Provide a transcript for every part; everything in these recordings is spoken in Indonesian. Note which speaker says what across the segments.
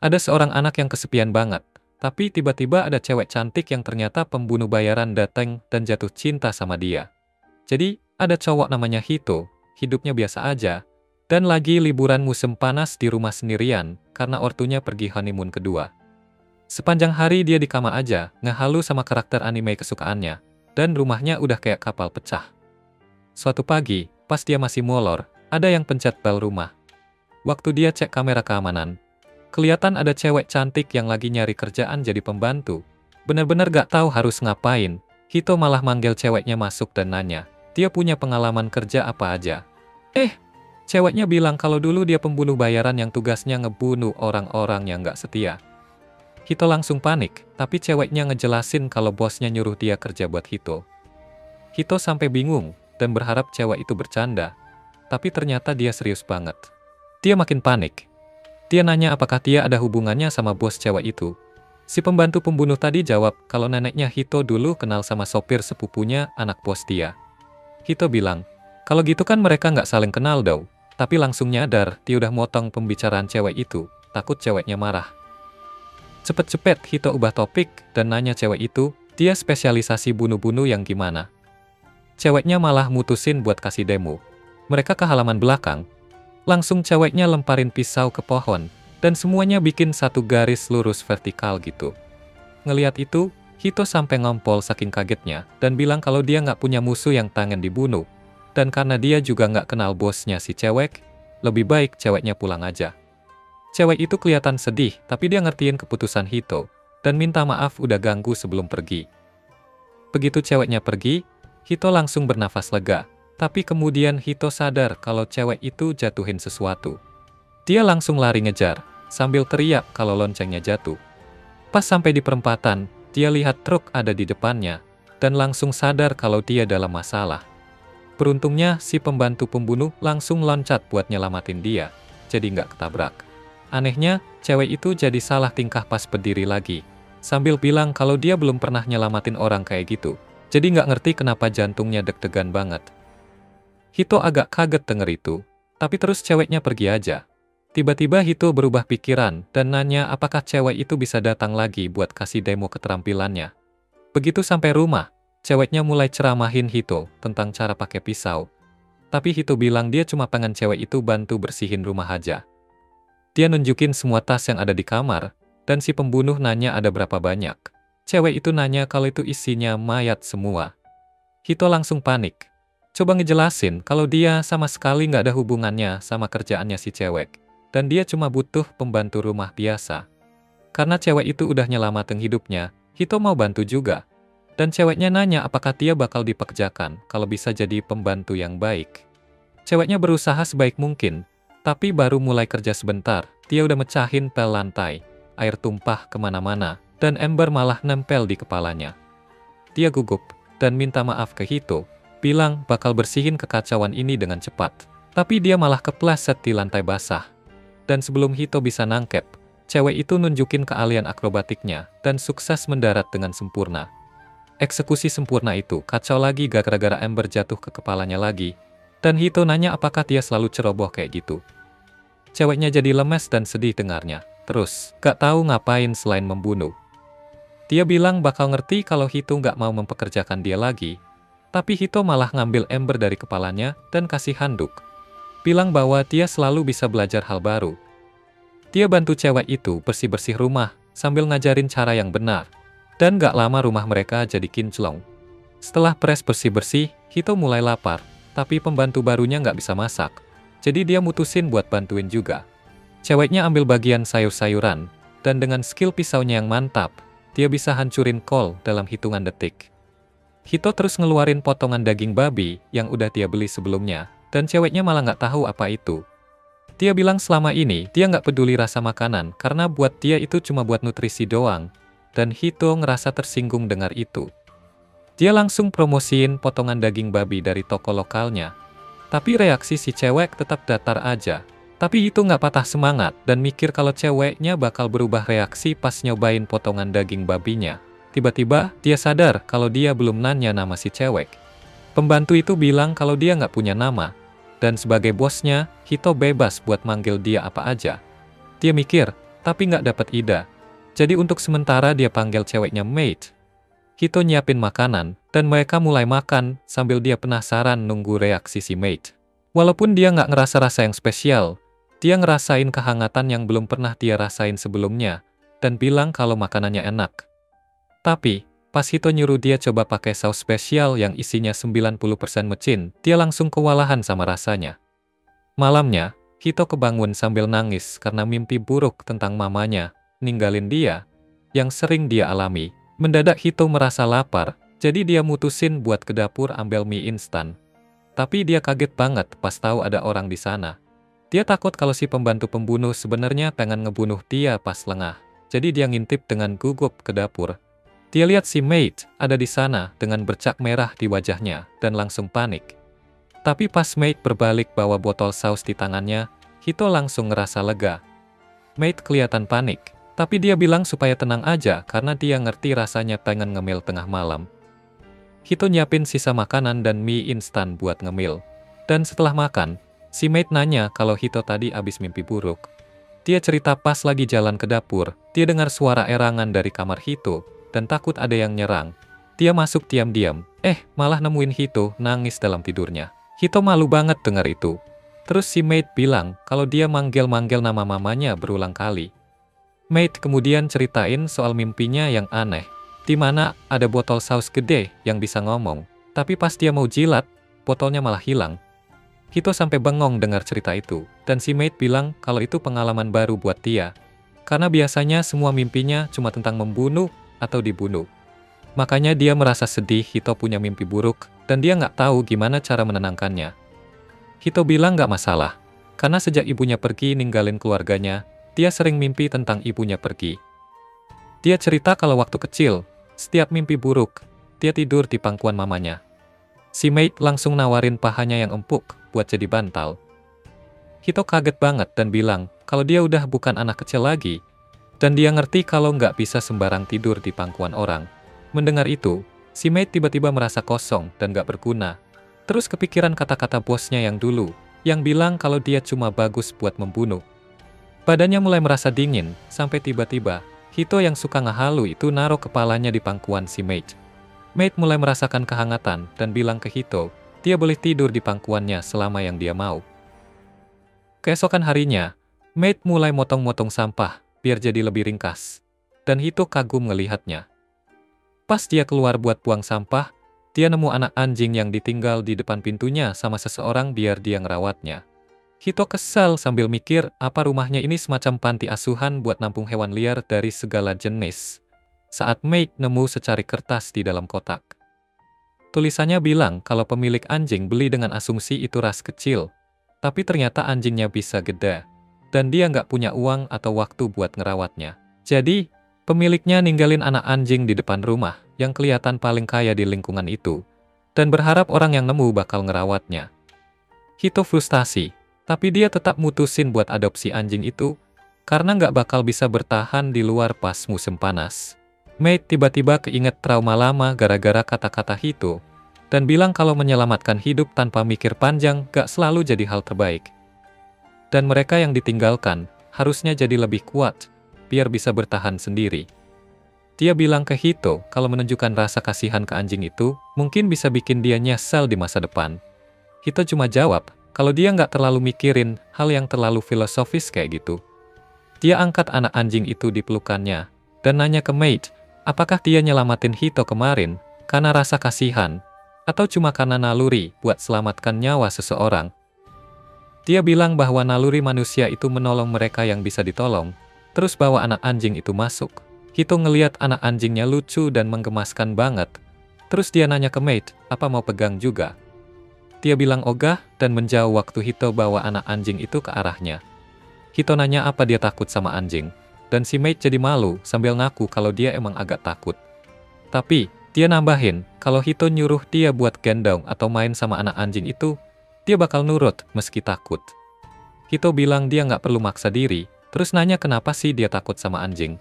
Speaker 1: Ada seorang anak yang kesepian banget, tapi tiba-tiba ada cewek cantik yang ternyata pembunuh bayaran datang dan jatuh cinta sama dia. Jadi, ada cowok namanya Hito, hidupnya biasa aja, dan lagi liburan musim panas di rumah sendirian karena ortunya pergi honeymoon kedua. Sepanjang hari dia di kamar aja, ngehalu sama karakter anime kesukaannya, dan rumahnya udah kayak kapal pecah. Suatu pagi, pas dia masih molor, ada yang pencet bel rumah. Waktu dia cek kamera keamanan, kelihatan ada cewek cantik yang lagi nyari kerjaan jadi pembantu. Bener-bener gak tahu harus ngapain, Hito malah manggil ceweknya masuk dan nanya, dia punya pengalaman kerja apa aja. Ceweknya bilang kalau dulu dia pembunuh bayaran yang tugasnya ngebunuh orang-orang yang gak setia. Hito langsung panik, tapi ceweknya ngejelasin kalau bosnya nyuruh dia kerja buat Hito. Hito sampai bingung, dan berharap cewek itu bercanda. Tapi ternyata dia serius banget. Dia makin panik. Dia nanya apakah dia ada hubungannya sama bos cewek itu. Si pembantu pembunuh tadi jawab kalau neneknya Hito dulu kenal sama sopir sepupunya anak bos dia. Hito bilang, kalau gitu kan mereka nggak saling kenal dong. Tapi langsung nyadar dia udah motong pembicaraan cewek itu, takut ceweknya marah. Cepet-cepet Hito ubah topik dan nanya cewek itu, dia spesialisasi bunuh-bunuh yang gimana. Ceweknya malah mutusin buat kasih demo. Mereka ke halaman belakang. Langsung ceweknya lemparin pisau ke pohon, dan semuanya bikin satu garis lurus vertikal gitu. Ngeliat itu, Hito sampai ngompol saking kagetnya, dan bilang kalau dia nggak punya musuh yang pengen dibunuh. Dan karena dia juga nggak kenal bosnya si cewek, lebih baik ceweknya pulang aja. Cewek itu kelihatan sedih, tapi dia ngertiin keputusan Hito, dan minta maaf udah ganggu sebelum pergi. Begitu ceweknya pergi, Hito langsung bernafas lega. Tapi kemudian Hito sadar kalau cewek itu jatuhin sesuatu. Dia langsung lari ngejar, sambil teriak kalau loncengnya jatuh. Pas sampai di perempatan, dia lihat truk ada di depannya, dan langsung sadar kalau dia dalam masalah. Beruntungnya si pembantu pembunuh langsung loncat buat nyelamatin dia, jadi nggak ketabrak. Anehnya, cewek itu jadi salah tingkah pas berdiri lagi, sambil bilang kalau dia belum pernah nyelamatin orang kayak gitu, jadi nggak ngerti kenapa jantungnya deg-degan banget. Hito agak kaget denger itu, tapi terus ceweknya pergi aja. Tiba-tiba Hito berubah pikiran dan nanya apakah cewek itu bisa datang lagi buat kasih demo keterampilannya. Begitu sampai rumah, ceweknya mulai ceramahin Hito tentang cara pakai pisau. Tapi Hito bilang dia cuma pengen cewek itu bantu bersihin rumah aja. Dia nunjukin semua tas yang ada di kamar, dan si pembunuh nanya ada berapa banyak. Cewek itu nanya kalau itu isinya mayat semua. Hito langsung panik. Coba ngejelasin kalau dia sama sekali nggak ada hubungannya sama kerjaannya si cewek. Dan dia cuma butuh pembantu rumah biasa. Karena cewek itu udah nyelamatin hidupnya, Hito mau bantu juga. Dan ceweknya nanya apakah dia bakal dipekerjakan kalau bisa jadi pembantu yang baik. Ceweknya berusaha sebaik mungkin, tapi baru mulai kerja sebentar, dia udah mecahin pel lantai, air tumpah kemana-mana, dan ember malah nempel di kepalanya. Dia gugup, dan minta maaf ke Hito, bilang bakal bersihin kekacauan ini dengan cepat. Tapi dia malah kepleset di lantai basah. Dan sebelum Hito bisa nangkep, cewek itu nunjukin keahlian akrobatiknya, dan sukses mendarat dengan sempurna. Eksekusi sempurna itu kacau lagi gara-gara ember jatuh ke kepalanya lagi, dan Hito nanya apakah dia selalu ceroboh kayak gitu. Ceweknya jadi lemes dan sedih dengarnya, terus gak tahu ngapain selain membunuh. Dia bilang bakal ngerti kalau Hito gak mau mempekerjakan dia lagi, tapi Hito malah ngambil ember dari kepalanya dan kasih handuk. Bilang bahwa dia selalu bisa belajar hal baru. Dia bantu cewek itu bersih-bersih rumah sambil ngajarin cara yang benar. Dan gak lama rumah mereka jadi kinclong. Setelah pres bersih-bersih, Hito mulai lapar, tapi pembantu barunya gak bisa masak. Jadi dia mutusin buat bantuin juga. Ceweknya ambil bagian sayur-sayuran, dan dengan skill pisaunya yang mantap, dia bisa hancurin kol dalam hitungan detik. Hito terus ngeluarin potongan daging babi yang udah dia beli sebelumnya, dan ceweknya malah gak tahu apa itu. Dia bilang selama ini dia gak peduli rasa makanan karena buat dia itu cuma buat nutrisi doang. Dan Hito ngerasa tersinggung dengar itu. Dia langsung promosiin potongan daging babi dari toko lokalnya. Tapi reaksi si cewek tetap datar aja. Tapi Hito nggak patah semangat dan mikir kalau ceweknya bakal berubah reaksi pas nyobain potongan daging babinya. Tiba-tiba dia sadar kalau dia belum nanya nama si cewek. Pembantu itu bilang kalau dia nggak punya nama. Dan sebagai bosnya, Hito bebas buat manggil dia apa aja. Dia mikir, tapi nggak dapat ide. Jadi untuk sementara dia panggil ceweknya Mate. Hito nyiapin makanan, dan mereka mulai makan sambil dia penasaran nunggu reaksi si Mate. Walaupun dia nggak ngerasa rasa yang spesial, dia ngerasain kehangatan yang belum pernah dia rasain sebelumnya, dan bilang kalau makanannya enak. Tapi, pas Hito nyuruh dia coba pakai saus spesial yang isinya 90% mecin, dia langsung kewalahan sama rasanya. Malamnya, Hito kebangun sambil nangis karena mimpi buruk tentang mamanya, ninggalin dia, yang sering dia alami. Mendadak Hito merasa lapar, jadi dia mutusin buat ke dapur ambil mie instan. Tapi dia kaget banget pas tahu ada orang di sana. Dia takut kalau si pembantu pembunuh sebenarnya pengen ngebunuh dia pas lengah. Jadi dia ngintip dengan gugup ke dapur. Dia lihat si Mate ada di sana dengan bercak merah di wajahnya dan langsung panik. Tapi pas Mate berbalik bawa botol saus di tangannya, Hito langsung ngerasa lega. Mate kelihatan panik. Tapi dia bilang supaya tenang aja karena dia ngerti rasanya pengen ngemil tengah malam. Hito nyiapin sisa makanan dan mie instan buat ngemil. Dan setelah makan, si Mate nanya kalau Hito tadi abis mimpi buruk. Dia cerita pas lagi jalan ke dapur, dia dengar suara erangan dari kamar Hito, dan takut ada yang nyerang. Dia masuk diam-diam, malah nemuin Hito nangis dalam tidurnya. Hito malu banget dengar itu. Terus si Mate bilang kalau dia manggil-manggil nama mamanya berulang kali. Mate kemudian ceritain soal mimpinya yang aneh, di mana ada botol saus gede yang bisa ngomong, tapi pas dia mau jilat, botolnya malah hilang. Hito sampai bengong dengar cerita itu, dan si Mate bilang kalau itu pengalaman baru buat dia, karena biasanya semua mimpinya cuma tentang membunuh atau dibunuh. Makanya dia merasa sedih Hito punya mimpi buruk, dan dia nggak tahu gimana cara menenangkannya. Hito bilang nggak masalah, karena sejak ibunya pergi ninggalin keluarganya, dia sering mimpi tentang ibunya pergi. Dia cerita kalau waktu kecil, setiap mimpi buruk, dia tidur di pangkuan mamanya. Si Mate langsung nawarin pahanya yang empuk buat jadi bantal. Hito kaget banget dan bilang kalau dia udah bukan anak kecil lagi, dan dia ngerti kalau nggak bisa sembarang tidur di pangkuan orang. Mendengar itu, si Mate tiba-tiba merasa kosong dan nggak berguna. Terus kepikiran kata-kata bosnya yang dulu, yang bilang kalau dia cuma bagus buat membunuh. Badannya mulai merasa dingin, sampai tiba-tiba, Hito yang suka ngehalu itu naruh kepalanya di pangkuan si Mate. Mate mulai merasakan kehangatan dan bilang ke Hito, dia boleh tidur di pangkuannya selama yang dia mau. Keesokan harinya, Mate mulai motong-motong sampah, biar jadi lebih ringkas. Dan Hito kagum ngelihatnya. Pas dia keluar buat buang sampah, dia nemu anak anjing yang ditinggal di depan pintunya sama seseorang biar dia ngerawatnya. Hito kesal sambil mikir apa rumahnya ini semacam panti asuhan buat nampung hewan liar dari segala jenis. Saat Mate nemu secari kertas di dalam kotak. Tulisannya bilang kalau pemilik anjing beli dengan asumsi itu ras kecil, tapi ternyata anjingnya bisa gede, dan dia nggak punya uang atau waktu buat ngerawatnya. Jadi, pemiliknya ninggalin anak anjing di depan rumah yang kelihatan paling kaya di lingkungan itu, dan berharap orang yang nemu bakal ngerawatnya. Hito frustasi. Tapi dia tetap mutusin buat adopsi anjing itu, karena nggak bakal bisa bertahan di luar pas musim panas. Mate tiba-tiba keinget trauma lama gara-gara kata-kata Hito, dan bilang kalau menyelamatkan hidup tanpa mikir panjang gak selalu jadi hal terbaik. Dan mereka yang ditinggalkan, harusnya jadi lebih kuat, biar bisa bertahan sendiri. Dia bilang ke Hito kalau menunjukkan rasa kasihan ke anjing itu, mungkin bisa bikin dia nyesel di masa depan. Hito cuma jawab, kalau dia nggak terlalu mikirin hal yang terlalu filosofis kayak gitu. Dia angkat anak anjing itu di pelukannya, dan nanya ke Mate, apakah dia nyelamatin Hito kemarin karena rasa kasihan, atau cuma karena naluri buat selamatkan nyawa seseorang. Dia bilang bahwa naluri manusia itu menolong mereka yang bisa ditolong, terus bawa anak anjing itu masuk. Hito ngeliat anak anjingnya lucu dan menggemaskan banget. Terus dia nanya ke Mate, apa mau pegang juga? Dia bilang ogah dan menjauh waktu Hito bawa anak anjing itu ke arahnya. Hito nanya apa dia takut sama anjing, dan si Mate jadi malu sambil ngaku kalau dia emang agak takut. Tapi, dia nambahin kalau Hito nyuruh dia buat gendong atau main sama anak anjing itu, dia bakal nurut meski takut. Hito bilang dia nggak perlu maksa diri, terus nanya kenapa sih dia takut sama anjing.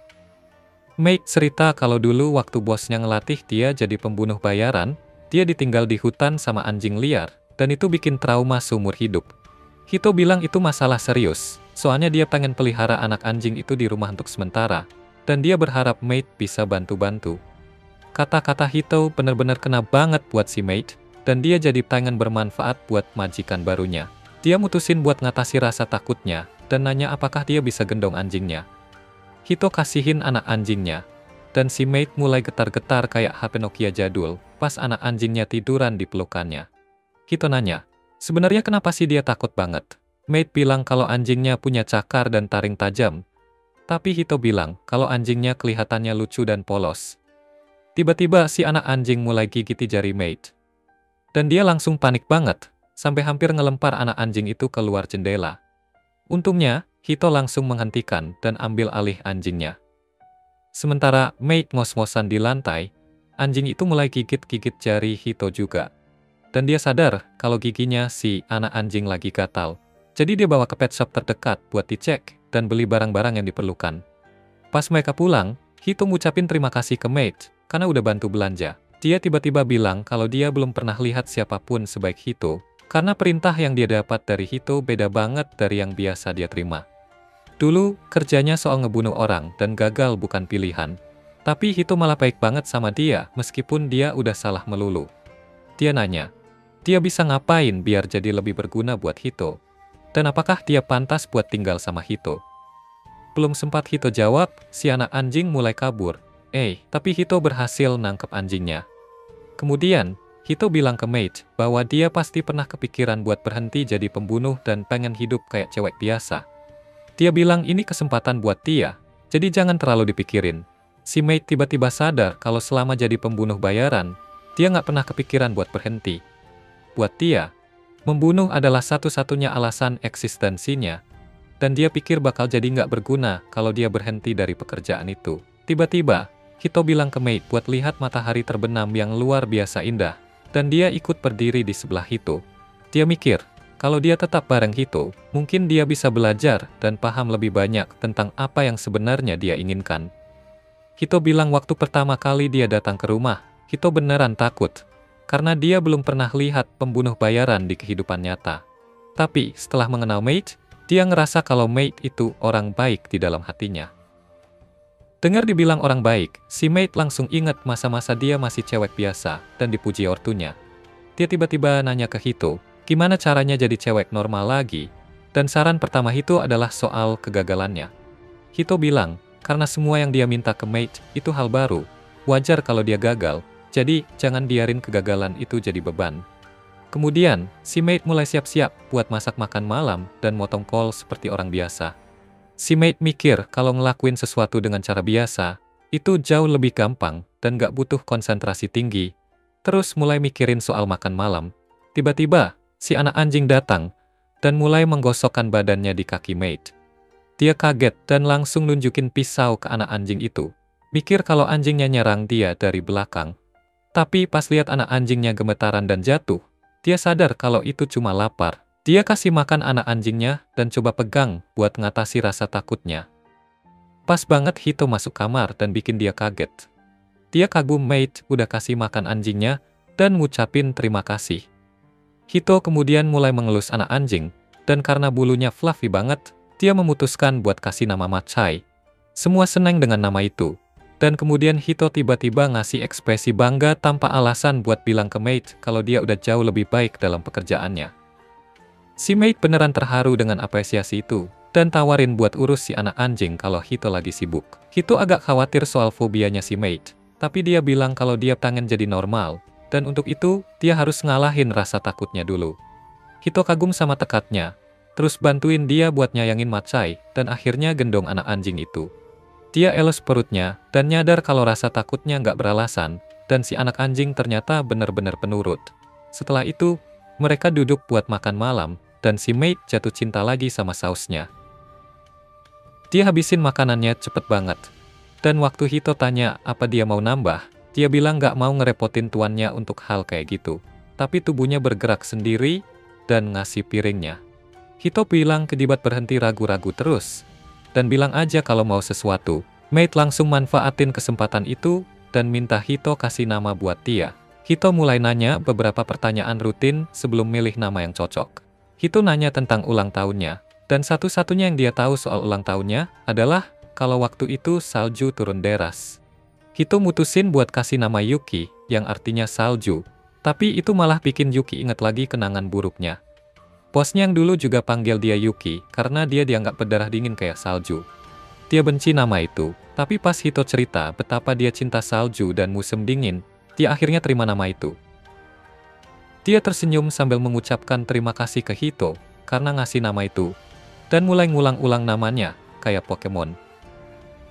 Speaker 1: Mate cerita kalau dulu waktu bosnya ngelatih dia jadi pembunuh bayaran, dia ditinggal di hutan sama anjing liar. Dan itu bikin trauma seumur hidup. Hito bilang itu masalah serius, Soalnya dia pengen pelihara anak anjing itu di rumah untuk sementara, dan dia berharap Mate bisa bantu-bantu. Kata-kata Hito benar-benar kena banget buat si Mate, dan dia jadi pengen bermanfaat buat majikan barunya. Dia mutusin buat ngatasi rasa takutnya, dan nanya apakah dia bisa gendong anjingnya. Hito kasihin anak anjingnya, dan si Mate mulai getar-getar kayak HP Nokia jadul, pas anak anjingnya tiduran di pelukannya. Hito nanya, sebenarnya kenapa sih dia takut banget? Mate bilang kalau anjingnya punya cakar dan taring tajam, tapi Hito bilang kalau anjingnya kelihatannya lucu dan polos. Tiba-tiba si anak anjing mulai gigiti jari Mate. Dan dia langsung panik banget, sampai hampir ngelempar anak anjing itu keluar jendela. Untungnya, Hito langsung menghentikan dan ambil alih anjingnya. Sementara Mate ngos-ngosan di lantai, anjing itu mulai gigit-gigit jari Hito juga. Dan dia sadar kalau giginya si anak anjing lagi gatal. Jadi dia bawa ke pet shop terdekat buat dicek dan beli barang-barang yang diperlukan. Pas mereka pulang, Hito ngucapin terima kasih ke Mate karena udah bantu belanja. Dia tiba-tiba bilang kalau dia belum pernah lihat siapapun sebaik Hito, karena perintah yang dia dapat dari Hito beda banget dari yang biasa dia terima. Dulu, kerjanya soal ngebunuh orang dan gagal bukan pilihan. Tapi Hito malah baik banget sama dia meskipun dia udah salah melulu. Dia nanya, dia bisa ngapain biar jadi lebih berguna buat Hito? Dan apakah dia pantas buat tinggal sama Hito? Belum sempat Hito jawab, si anak anjing mulai kabur. Tapi Hito berhasil nangkep anjingnya. Kemudian, Hito bilang ke Mate bahwa dia pasti pernah kepikiran buat berhenti jadi pembunuh dan pengen hidup kayak cewek biasa. Dia bilang ini kesempatan buat dia, jadi jangan terlalu dipikirin. Si Mate tiba-tiba sadar kalau selama jadi pembunuh bayaran, dia nggak pernah kepikiran buat berhenti. Buat dia, membunuh adalah satu-satunya alasan eksistensinya, dan dia pikir bakal jadi nggak berguna kalau dia berhenti dari pekerjaan itu. Tiba-tiba, Hito bilang ke Mate buat lihat matahari terbenam yang luar biasa indah, dan dia ikut berdiri di sebelah Hito. Dia mikir, kalau dia tetap bareng Hito, mungkin dia bisa belajar dan paham lebih banyak tentang apa yang sebenarnya dia inginkan. Hito bilang waktu pertama kali dia datang ke rumah, Hito beneran takut, karena dia belum pernah lihat pembunuh bayaran di kehidupan nyata. Tapi setelah mengenal Mate, dia ngerasa kalau Mate itu orang baik di dalam hatinya. Dengar dibilang orang baik, si Mate langsung ingat masa-masa dia masih cewek biasa dan dipuji ortunya. Dia tiba-tiba nanya ke Hito, gimana caranya jadi cewek normal lagi? Dan saran pertama Hito adalah soal kegagalannya. Hito bilang, karena semua yang dia minta ke Mate itu hal baru, wajar kalau dia gagal, jadi jangan biarin kegagalan itu jadi beban. Kemudian, si Mate mulai siap-siap buat masak makan malam dan motong kol seperti orang biasa. Si Mate mikir kalau ngelakuin sesuatu dengan cara biasa, itu jauh lebih gampang dan gak butuh konsentrasi tinggi. Terus mulai mikirin soal makan malam. Tiba-tiba, si anak anjing datang dan mulai menggosokkan badannya di kaki Mate. Dia kaget dan langsung nunjukin pisau ke anak anjing itu. Mikir kalau anjingnya nyerang dia dari belakang. Tapi pas lihat anak anjingnya gemetaran dan jatuh, dia sadar kalau itu cuma lapar. Dia kasih makan anak anjingnya dan coba pegang buat ngatasi rasa takutnya. Pas banget Hito masuk kamar dan bikin dia kaget. Dia kagum Mate udah kasih makan anjingnya dan ngucapin terima kasih. Hito kemudian mulai mengelus anak anjing, dan karena bulunya fluffy banget, dia memutuskan buat kasih nama Macai. Semua senang dengan nama itu. Dan kemudian Hito tiba-tiba ngasih ekspresi bangga tanpa alasan buat bilang ke Mate kalau dia udah jauh lebih baik dalam pekerjaannya. Si Mate beneran terharu dengan apresiasi itu, dan tawarin buat urus si anak anjing kalau Hito lagi sibuk. Hito agak khawatir soal fobianya si Mate, tapi dia bilang kalau dia pengen jadi normal, dan untuk itu, dia harus ngalahin rasa takutnya dulu. Hito kagum sama tekadnya, terus bantuin dia buat nyayangin Macai, dan akhirnya gendong anak anjing itu. Dia elus perutnya, dan nyadar kalau rasa takutnya nggak beralasan, dan si anak anjing ternyata bener-bener penurut. Setelah itu, mereka duduk buat makan malam, dan si Mate jatuh cinta lagi sama sausnya. Dia habisin makanannya cepet banget. Dan waktu Hito tanya apa dia mau nambah, dia bilang gak mau ngerepotin tuannya untuk hal kayak gitu. Tapi tubuhnya bergerak sendiri dan ngasih piringnya. Hito bilang kedibat berhenti ragu-ragu terus, dan bilang aja kalau mau sesuatu. Mate langsung manfaatin kesempatan itu dan minta Hito kasih nama buat dia. Hito mulai nanya beberapa pertanyaan rutin sebelum milih nama yang cocok. Hito nanya tentang ulang tahunnya, Dan satu-satunya yang dia tahu soal ulang tahunnya adalah kalau waktu itu salju turun deras. Hito mutusin buat kasih nama Yuki, yang artinya salju. Tapi itu malah bikin Yuki ingat lagi kenangan buruknya. Bosnya yang dulu juga panggil dia Yuki, karena dia dianggap berdarah dingin kayak salju. Dia benci nama itu, tapi pas Hito cerita betapa dia cinta salju dan musim dingin, dia akhirnya terima nama itu. Dia tersenyum sambil mengucapkan terima kasih ke Hito, karena ngasih nama itu, dan mulai ngulang-ulang namanya, kayak Pokemon.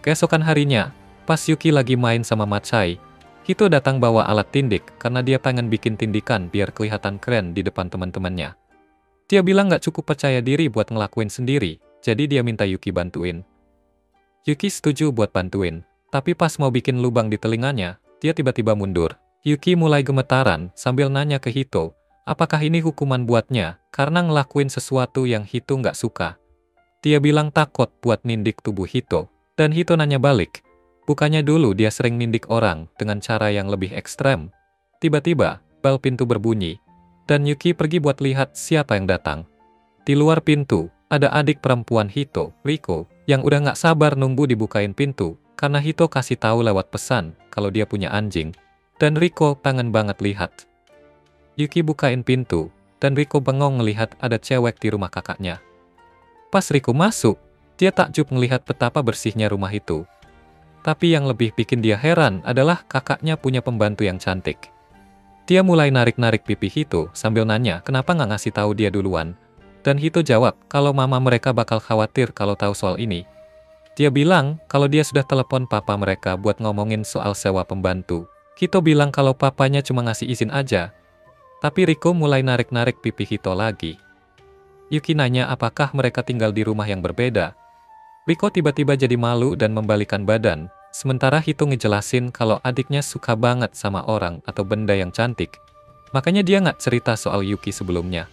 Speaker 1: Keesokan harinya, pas Yuki lagi main sama Matsai, Hito datang bawa alat tindik karena dia pengen bikin tindikan biar kelihatan keren di depan teman-temannya. Dia bilang nggak cukup percaya diri buat ngelakuin sendiri, jadi dia minta Yuki bantuin. Yuki setuju buat bantuin, tapi pas mau bikin lubang di telinganya, dia tiba-tiba mundur. Yuki mulai gemetaran sambil nanya ke Hito, apakah ini hukuman buatnya karena ngelakuin sesuatu yang Hito nggak suka. Dia bilang takut buat nindik tubuh Hito, dan Hito nanya balik. Bukannya dulu dia sering nindik orang dengan cara yang lebih ekstrem. Tiba-tiba, bel pintu berbunyi, dan Yuki pergi buat lihat siapa yang datang. Di luar pintu, ada adik perempuan Hito, Riko, yang udah nggak sabar nunggu dibukain pintu, karena Hito kasih tahu lewat pesan kalau dia punya anjing, dan Riko pengen banget lihat. Yuki bukain pintu, dan Riko bengong ngelihat ada cewek di rumah kakaknya. Pas Riko masuk, dia takjub melihat betapa bersihnya rumah itu. Tapi yang lebih bikin dia heran adalah kakaknya punya pembantu yang cantik. Dia mulai narik-narik pipi Hito sambil nanya kenapa nggak ngasih tahu dia duluan. Dan Hito jawab kalau mama mereka bakal khawatir kalau tahu soal ini. Dia bilang kalau dia sudah telepon papa mereka buat ngomongin soal sewa pembantu. Hito bilang kalau papanya cuma ngasih izin aja. Tapi Riko mulai narik-narik pipi Hito lagi. Yuki nanya apakah mereka tinggal di rumah yang berbeda. Riko tiba-tiba jadi malu dan membalikan badan, sementara Hito ngejelasin kalau adiknya suka banget sama orang atau benda yang cantik. Makanya dia nggak cerita soal Yuki sebelumnya.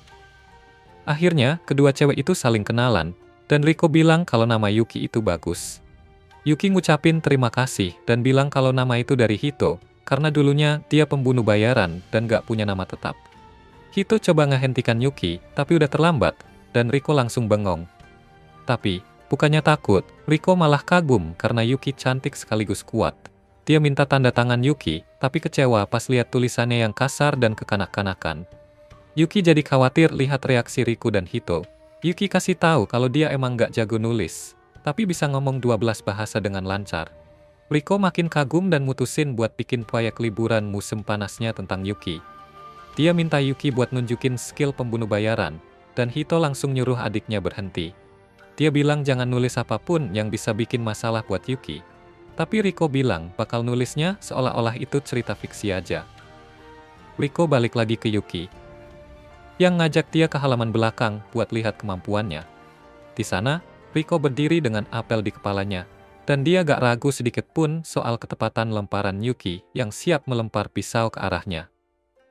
Speaker 1: Akhirnya, kedua cewek itu saling kenalan, dan Riko bilang kalau nama Yuki itu bagus. Yuki ngucapin terima kasih dan bilang kalau nama itu dari Hito, karena dulunya dia pembunuh bayaran dan nggak punya nama tetap. Hito coba ngehentikan Yuki, tapi udah terlambat, dan Riko langsung bengong. Tapi, bukannya takut, Riko malah kagum karena Yuki cantik sekaligus kuat. Dia minta tanda tangan Yuki, tapi kecewa pas lihat tulisannya yang kasar dan kekanak-kanakan. Yuki jadi khawatir lihat reaksi Riko dan Hito. Yuki kasih tahu kalau dia emang nggak jago nulis, tapi bisa ngomong 12 bahasa dengan lancar. Riko makin kagum dan mutusin buat bikin proyek liburan musim panasnya tentang Yuki. Dia minta Yuki buat nunjukin skill pembunuh bayaran, dan Hito langsung nyuruh adiknya berhenti. Dia bilang jangan nulis apapun yang bisa bikin masalah buat Yuki. Tapi Riko bilang bakal nulisnya seolah-olah itu cerita fiksi aja. Riko balik lagi ke Yuki, yang ngajak dia ke halaman belakang buat lihat kemampuannya. Di sana, Riko berdiri dengan apel di kepalanya, dan dia gak ragu sedikit pun soal ketepatan lemparan Yuki yang siap melempar pisau ke arahnya.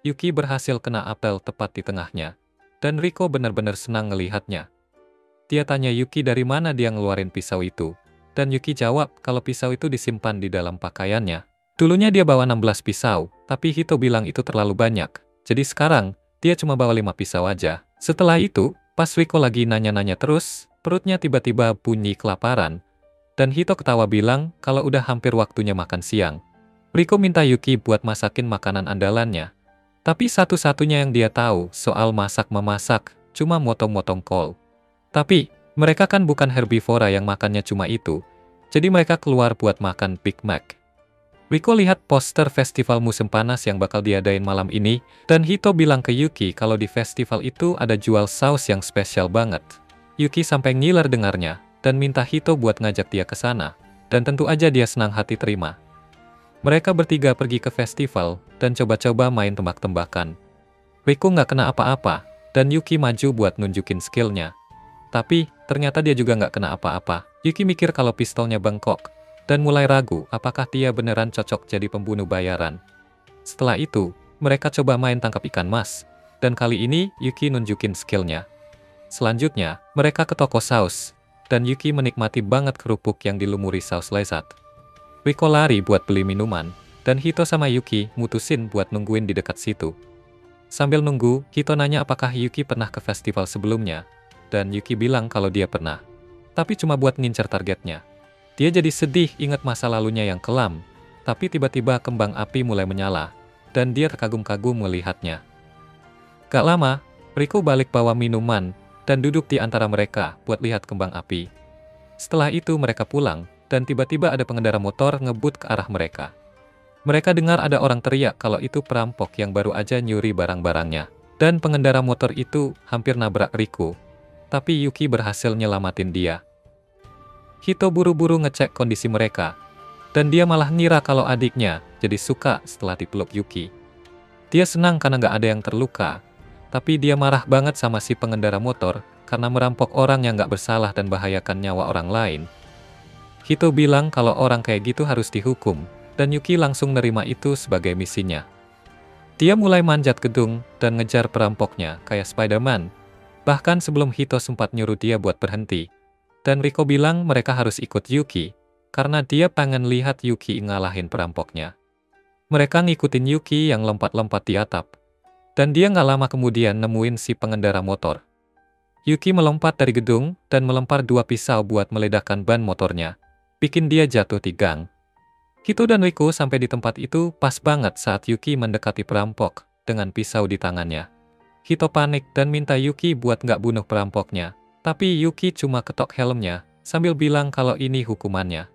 Speaker 1: Yuki berhasil kena apel tepat di tengahnya, dan Riko benar-benar senang ngelihatnya. Dia tanya Yuki dari mana dia ngeluarin pisau itu, dan Yuki jawab kalau pisau itu disimpan di dalam pakaiannya. Dulunya dia bawa 16 pisau, tapi Hito bilang itu terlalu banyak, jadi sekarang dia cuma bawa 5 pisau aja. Setelah itu, pas Riko lagi nanya-nanya terus, perutnya tiba-tiba bunyi kelaparan, dan Hito ketawa bilang kalau udah hampir waktunya makan siang. Riko minta Yuki buat masakin makanan andalannya, tapi satu-satunya yang dia tahu soal masak-memasak cuma motong-motong kol. Tapi, mereka kan bukan herbivora yang makannya cuma itu, jadi mereka keluar buat makan Big Mac. Riko lihat poster festival musim panas yang bakal diadain malam ini, dan Hito bilang ke Yuki kalau di festival itu ada jual saus yang spesial banget. Yuki sampai ngiler dengarnya, dan minta Hito buat ngajak dia ke sana, dan tentu aja dia senang hati terima. Mereka bertiga pergi ke festival, dan coba-coba main tembak-tembakan. Riko nggak kena apa-apa, dan Yuki maju buat nunjukin skillnya. Tapi, ternyata dia juga nggak kena apa-apa. Yuki mikir kalau pistolnya bengkok, dan mulai ragu apakah dia beneran cocok jadi pembunuh bayaran. Setelah itu, mereka coba main tangkap ikan mas, dan kali ini Yuki nunjukin skillnya. Selanjutnya, mereka ke toko saus, dan Yuki menikmati banget kerupuk yang dilumuri saus lezat. Riko lari buat beli minuman, dan Hito sama Yuki mutusin buat nungguin di dekat situ. Sambil nunggu, Hito nanya apakah Yuki pernah ke festival sebelumnya, dan Yuki bilang kalau dia pernah. Tapi cuma buat ngincer targetnya. Dia jadi sedih ingat masa lalunya yang kelam, tapi tiba-tiba kembang api mulai menyala, dan dia terkagum-kagum melihatnya. Gak lama, Riko balik bawa minuman, dan duduk di antara mereka buat lihat kembang api. Setelah itu mereka pulang, dan tiba-tiba ada pengendara motor ngebut ke arah mereka. Mereka dengar ada orang teriak kalau itu perampok yang baru aja nyuri barang-barangnya. Dan pengendara motor itu hampir nabrak Riko. Tapi Yuki berhasil nyelamatin dia. Hito buru-buru ngecek kondisi mereka. Dan dia malah ngira kalau adiknya jadi suka setelah dipeluk Yuki. Dia senang karena gak ada yang terluka. Tapi dia marah banget sama si pengendara motor karena merampok orang yang gak bersalah dan bahayakan nyawa orang lain. Hito bilang kalau orang kayak gitu harus dihukum. Dan Yuki langsung nerima itu sebagai misinya. Dia mulai manjat gedung dan ngejar perampoknya kayak Spider-Man. Bahkan sebelum Hito sempat nyuruh dia buat berhenti. Dan Riko bilang mereka harus ikut Yuki, karena dia pengen lihat Yuki ngalahin perampoknya. Mereka ngikutin Yuki yang lompat-lompat di atap. Dan dia nggak lama kemudian nemuin si pengendara motor. Yuki melompat dari gedung dan melempar 2 pisau buat meledakkan ban motornya, bikin dia jatuh di gang. Hito dan Riko sampai di tempat itu pas banget saat Yuki mendekati perampok dengan pisau di tangannya. Hito panik dan minta Yuki buat nggak bunuh perampoknya, tapi Yuki cuma ketok helmnya sambil bilang kalau ini hukumannya.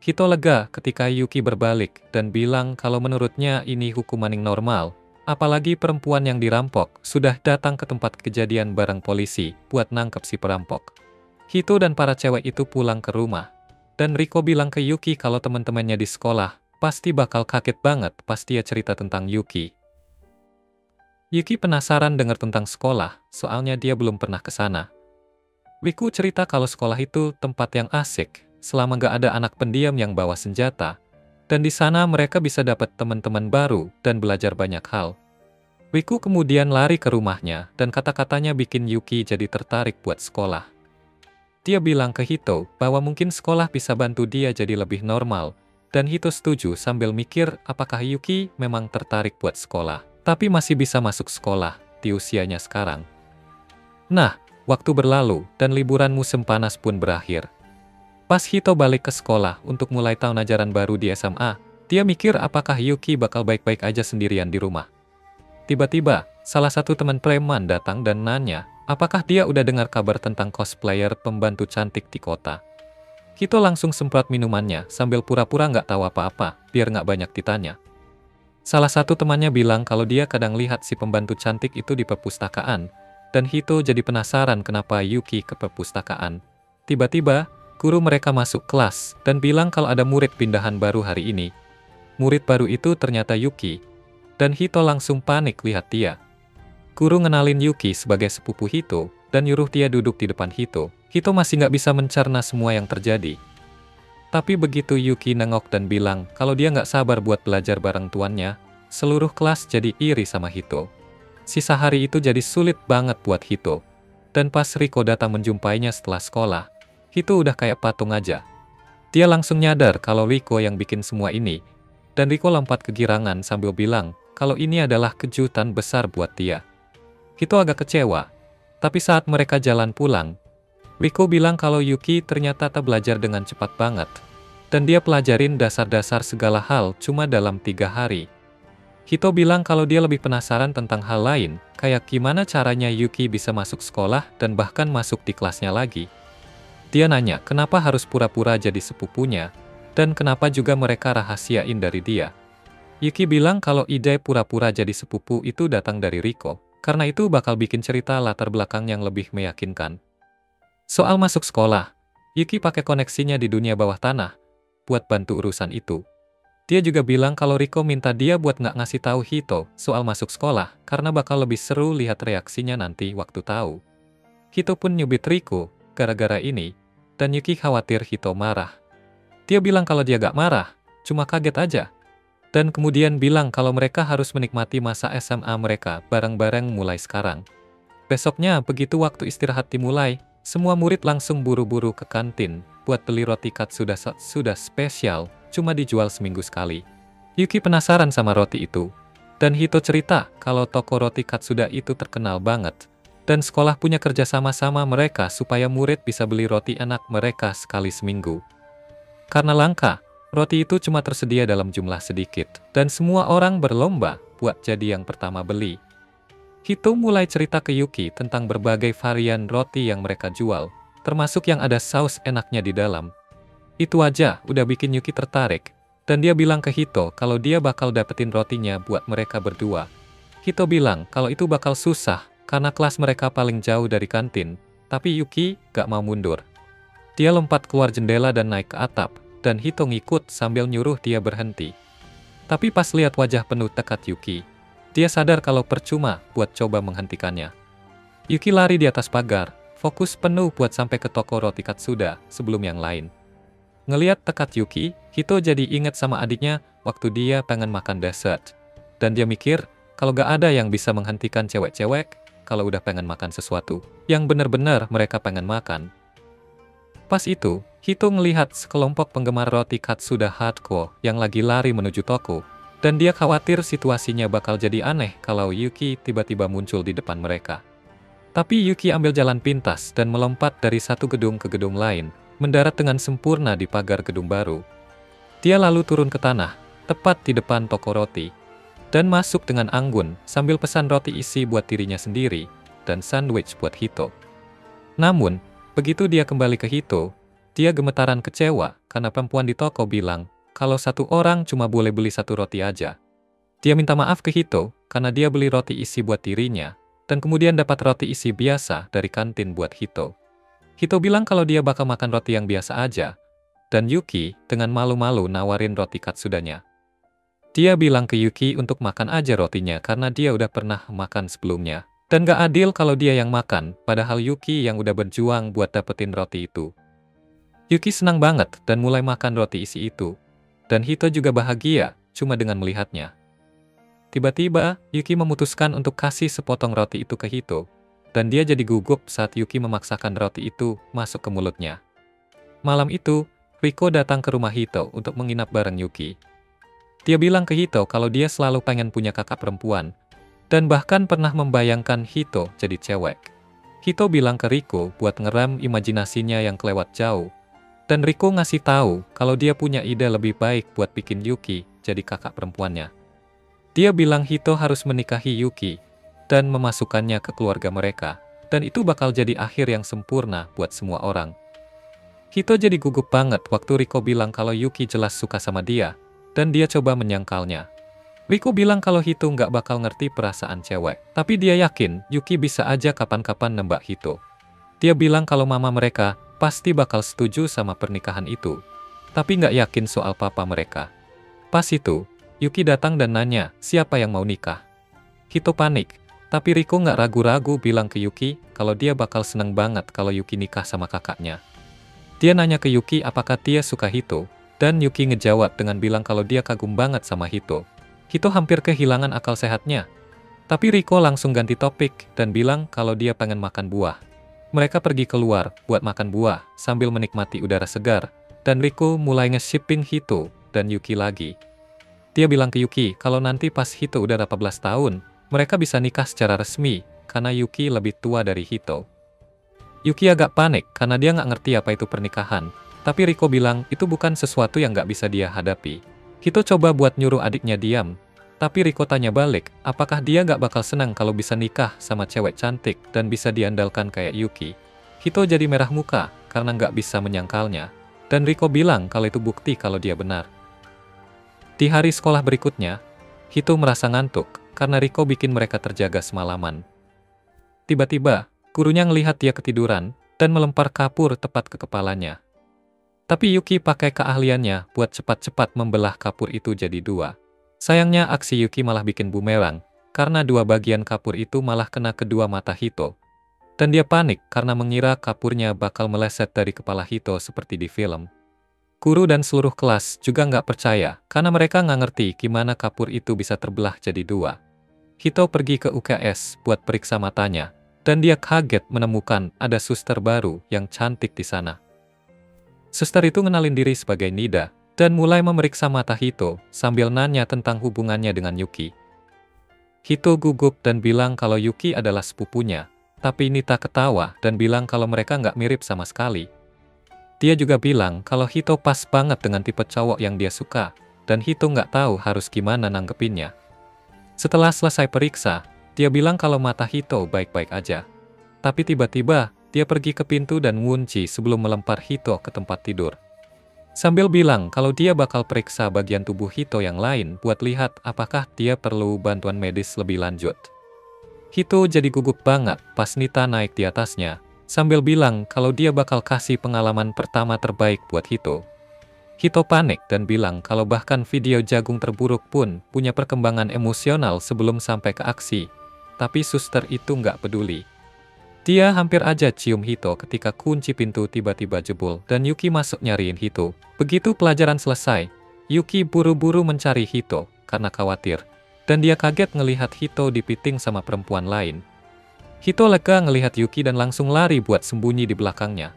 Speaker 1: Hito lega ketika Yuki berbalik dan bilang kalau menurutnya ini hukuman yang normal, apalagi perempuan yang dirampok sudah datang ke tempat kejadian bareng polisi buat nangkep si perampok. Hito dan para cewek itu pulang ke rumah. Dan Riko bilang ke Yuki kalau teman-temannya di sekolah pasti bakal kaget banget pas dia cerita tentang Yuki. Yuki penasaran dengar tentang sekolah, soalnya dia belum pernah ke sana. Riko cerita kalau sekolah itu tempat yang asik, selama gak ada anak pendiam yang bawa senjata. Dan di sana mereka bisa dapat teman-teman baru dan belajar banyak hal. Riko kemudian lari ke rumahnya dan kata-katanya bikin Yuki jadi tertarik buat sekolah. Dia bilang ke Hito bahwa mungkin sekolah bisa bantu dia jadi lebih normal, dan Hito setuju sambil mikir apakah Yuki memang tertarik buat sekolah, tapi masih bisa masuk sekolah di usianya sekarang. Nah, waktu berlalu dan liburan musim panas pun berakhir. Pas Hito balik ke sekolah untuk mulai tahun ajaran baru di SMA, dia mikir apakah Yuki bakal baik-baik aja sendirian di rumah. Tiba-tiba, salah satu teman preman datang dan nanya, apakah dia udah dengar kabar tentang cosplayer pembantu cantik di kota? Hito langsung semprot minumannya sambil pura-pura nggak tahu apa-apa, biar nggak banyak ditanya. Salah satu temannya bilang kalau dia kadang lihat si pembantu cantik itu di perpustakaan, dan Hito jadi penasaran kenapa Yuki ke perpustakaan. Tiba-tiba, guru mereka masuk kelas dan bilang kalau ada murid pindahan baru hari ini. Murid baru itu ternyata Yuki, dan Hito langsung panik lihat dia. Guru ngenalin Yuki sebagai sepupu Hito, dan nyuruh dia duduk di depan Hito. Hito masih nggak bisa mencerna semua yang terjadi. Tapi begitu Yuki nengok dan bilang kalau dia nggak sabar buat belajar bareng tuannya, seluruh kelas jadi iri sama Hito. Sisa hari itu jadi sulit banget buat Hito. Dan pas Riko datang menjumpainya setelah sekolah, Hito udah kayak patung aja. Dia langsung nyadar kalau Riko yang bikin semua ini, dan Riko lompat kegirangan sambil bilang kalau ini adalah kejutan besar buat dia. Hito agak kecewa, tapi saat mereka jalan pulang, Riko bilang kalau Yuki ternyata tak belajar dengan cepat banget, dan dia pelajarin dasar-dasar segala hal cuma dalam 3 hari. Hito bilang kalau dia lebih penasaran tentang hal lain, kayak gimana caranya Yuki bisa masuk sekolah dan bahkan masuk di kelasnya lagi. Dia nanya kenapa harus pura-pura jadi sepupunya, dan kenapa juga mereka rahasiain dari dia. Yuki bilang kalau ide pura-pura jadi sepupu itu datang dari Riko. Karena itu bakal bikin cerita latar belakang yang lebih meyakinkan. Soal masuk sekolah, Yuki pakai koneksinya di dunia bawah tanah buat bantu urusan itu. Dia juga bilang kalau Riko minta dia buat nggak ngasih tahu Hito soal masuk sekolah karena bakal lebih seru lihat reaksinya nanti waktu tahu. Hito pun nyubit Riko gara-gara ini, dan Yuki khawatir Hito marah. Dia bilang kalau dia gak marah, cuma kaget aja. Dan kemudian bilang kalau mereka harus menikmati masa SMA mereka bareng-bareng mulai sekarang. Besoknya, begitu waktu istirahat dimulai, semua murid langsung buru-buru ke kantin buat beli roti katsuda sudah spesial, cuma dijual seminggu sekali. Yuki penasaran sama roti itu, dan Hito cerita kalau toko roti katsuda itu terkenal banget, Dan sekolah punya kerja sama mereka supaya murid bisa beli roti enak mereka sekali seminggu. Karena langka, roti itu cuma tersedia dalam jumlah sedikit, dan semua orang berlomba buat jadi yang pertama beli. Hito mulai cerita ke Yuki tentang berbagai varian roti yang mereka jual, termasuk yang ada saus enaknya di dalam. Itu aja udah bikin Yuki tertarik, dan dia bilang ke Hito kalau dia bakal dapetin rotinya buat mereka berdua. Hito bilang kalau itu bakal susah, karena kelas mereka paling jauh dari kantin, tapi Yuki gak mau mundur. Dia lompat keluar jendela dan naik ke atap, dan Hito ngikut sambil nyuruh dia berhenti. Tapi pas lihat wajah penuh tekad Yuki, dia sadar kalau percuma buat coba menghentikannya. Yuki lari di atas pagar, fokus penuh buat sampai ke toko roti Katsuda sebelum yang lain. Ngeliat tekad Yuki, Hito jadi inget sama adiknya waktu dia pengen makan dessert. Dan dia mikir, kalau gak ada yang bisa menghentikan cewek-cewek, kalau udah pengen makan sesuatu yang benar-benar mereka pengen makan. Pas itu, Hito ngelihat sekelompok penggemar roti Katsuda hardcore yang lagi lari menuju toko, dan dia khawatir situasinya bakal jadi aneh kalau Yuki tiba-tiba muncul di depan mereka. Tapi Yuki ambil jalan pintas dan melompat dari satu gedung ke gedung lain, mendarat dengan sempurna di pagar gedung baru. Dia lalu turun ke tanah, tepat di depan toko roti, dan masuk dengan anggun sambil pesan roti isi buat dirinya sendiri dan sandwich buat Hito. Namun, begitu dia kembali ke Hito, dia gemetaran kecewa karena perempuan di toko bilang kalau satu orang cuma boleh beli satu roti aja. Dia minta maaf ke Hito karena dia beli roti isi buat dirinya dan kemudian dapat roti isi biasa dari kantin buat Hito. Hito bilang kalau dia bakal makan roti yang biasa aja, dan Yuki dengan malu-malu nawarin roti Katsudanya. Dia bilang ke Yuki untuk makan aja rotinya karena dia udah pernah makan sebelumnya. Dan gak adil kalau dia yang makan, padahal Yuki yang udah berjuang buat dapetin roti itu. Yuki senang banget dan mulai makan roti isi itu. Dan Hito juga bahagia cuma dengan melihatnya. Tiba-tiba, Yuki memutuskan untuk kasih sepotong roti itu ke Hito. Dan dia jadi gugup saat Yuki memaksakan roti itu masuk ke mulutnya. Malam itu, Riko datang ke rumah Hito untuk menginap bareng Yuki. Dia bilang ke Hito kalau dia selalu pengen punya kakak perempuan, dan bahkan pernah membayangkan Hito jadi cewek. Hito bilang ke Riko buat ngerem imajinasinya yang kelewat jauh, dan Riko ngasih tahu kalau dia punya ide lebih baik buat bikin Yuki jadi kakak perempuannya. Dia bilang Hito harus menikahi Yuki, dan memasukkannya ke keluarga mereka, dan itu bakal jadi akhir yang sempurna buat semua orang. Hito jadi gugup banget waktu Riko bilang kalau Yuki jelas suka sama dia, dan dia coba menyangkalnya. Riko bilang kalau Hito nggak bakal ngerti perasaan cewek, tapi dia yakin Yuki bisa aja kapan-kapan nembak Hito. Dia bilang kalau mama mereka pasti bakal setuju sama pernikahan itu, tapi nggak yakin soal papa mereka. Pas itu, Yuki datang dan nanya siapa yang mau nikah. Hito panik, tapi Riko nggak ragu-ragu bilang ke Yuki kalau dia bakal seneng banget kalau Yuki nikah sama kakaknya. Dia nanya ke Yuki apakah dia suka Hito, dan Yuki ngejawab dengan bilang kalau dia kagum banget sama Hito. Hito hampir kehilangan akal sehatnya. Tapi Riko langsung ganti topik dan bilang kalau dia pengen makan buah. Mereka pergi keluar buat makan buah sambil menikmati udara segar, dan Riko mulai nge-shipping Hito dan Yuki lagi. Dia bilang ke Yuki kalau nanti pas Hito udah 18 tahun, mereka bisa nikah secara resmi karena Yuki lebih tua dari Hito. Yuki agak panik karena dia nggak ngerti apa itu pernikahan. Tapi Riko bilang itu bukan sesuatu yang nggak bisa dia hadapi. Hito coba buat nyuruh adiknya diam. Tapi Riko tanya balik, apakah dia nggak bakal senang kalau bisa nikah sama cewek cantik dan bisa diandalkan kayak Yuki. Hito jadi merah muka karena nggak bisa menyangkalnya. Dan Riko bilang kalau itu bukti kalau dia benar. Di hari sekolah berikutnya, Hito merasa ngantuk karena Riko bikin mereka terjaga semalaman. Tiba-tiba, gurunya ngelihat dia ketiduran dan melempar kapur tepat ke kepalanya. Tapi Yuki pakai keahliannya buat cepat-cepat membelah kapur itu jadi dua. Sayangnya aksi Yuki malah bikin bumerang, karena dua bagian kapur itu malah kena kedua mata Hito. Dan dia panik karena mengira kapurnya bakal meleset dari kepala Hito seperti di film. Guru dan seluruh kelas juga nggak percaya, karena mereka nggak ngerti gimana kapur itu bisa terbelah jadi dua. Hito pergi ke UKS buat periksa matanya, dan dia kaget menemukan ada suster baru yang cantik di sana. Suster itu ngenalin diri sebagai Nida, dan mulai memeriksa mata Hito sambil nanya tentang hubungannya dengan Yuki. Hito gugup dan bilang kalau Yuki adalah sepupunya, Tapi Nita ketawa dan bilang kalau mereka nggak mirip sama sekali. Dia juga bilang kalau Hito pas banget dengan tipe cowok yang dia suka, dan Hito nggak tahu harus gimana nanggepinnya. Setelah selesai periksa, dia bilang kalau mata Hito baik-baik aja. Tapi tiba-tiba, dia pergi ke pintu dan ngunci sebelum melempar Hito ke tempat tidur. Sambil bilang kalau dia bakal periksa bagian tubuh Hito yang lain buat lihat apakah dia perlu bantuan medis lebih lanjut. Hito jadi gugup banget pas Nita naik di atasnya, sambil bilang kalau dia bakal kasih pengalaman pertama terbaik buat Hito. Hito panik dan bilang kalau bahkan video jagung terburuk pun punya perkembangan emosional sebelum sampai ke aksi. Tapi suster itu nggak peduli. Dia hampir aja cium Hito ketika kunci pintu tiba-tiba jebol dan Yuki masuk nyariin Hito. Begitu pelajaran selesai, Yuki buru-buru mencari Hito karena khawatir. Dan dia kaget ngelihat Hito dipiting sama perempuan lain. Hito lega ngelihat Yuki dan langsung lari buat sembunyi di belakangnya.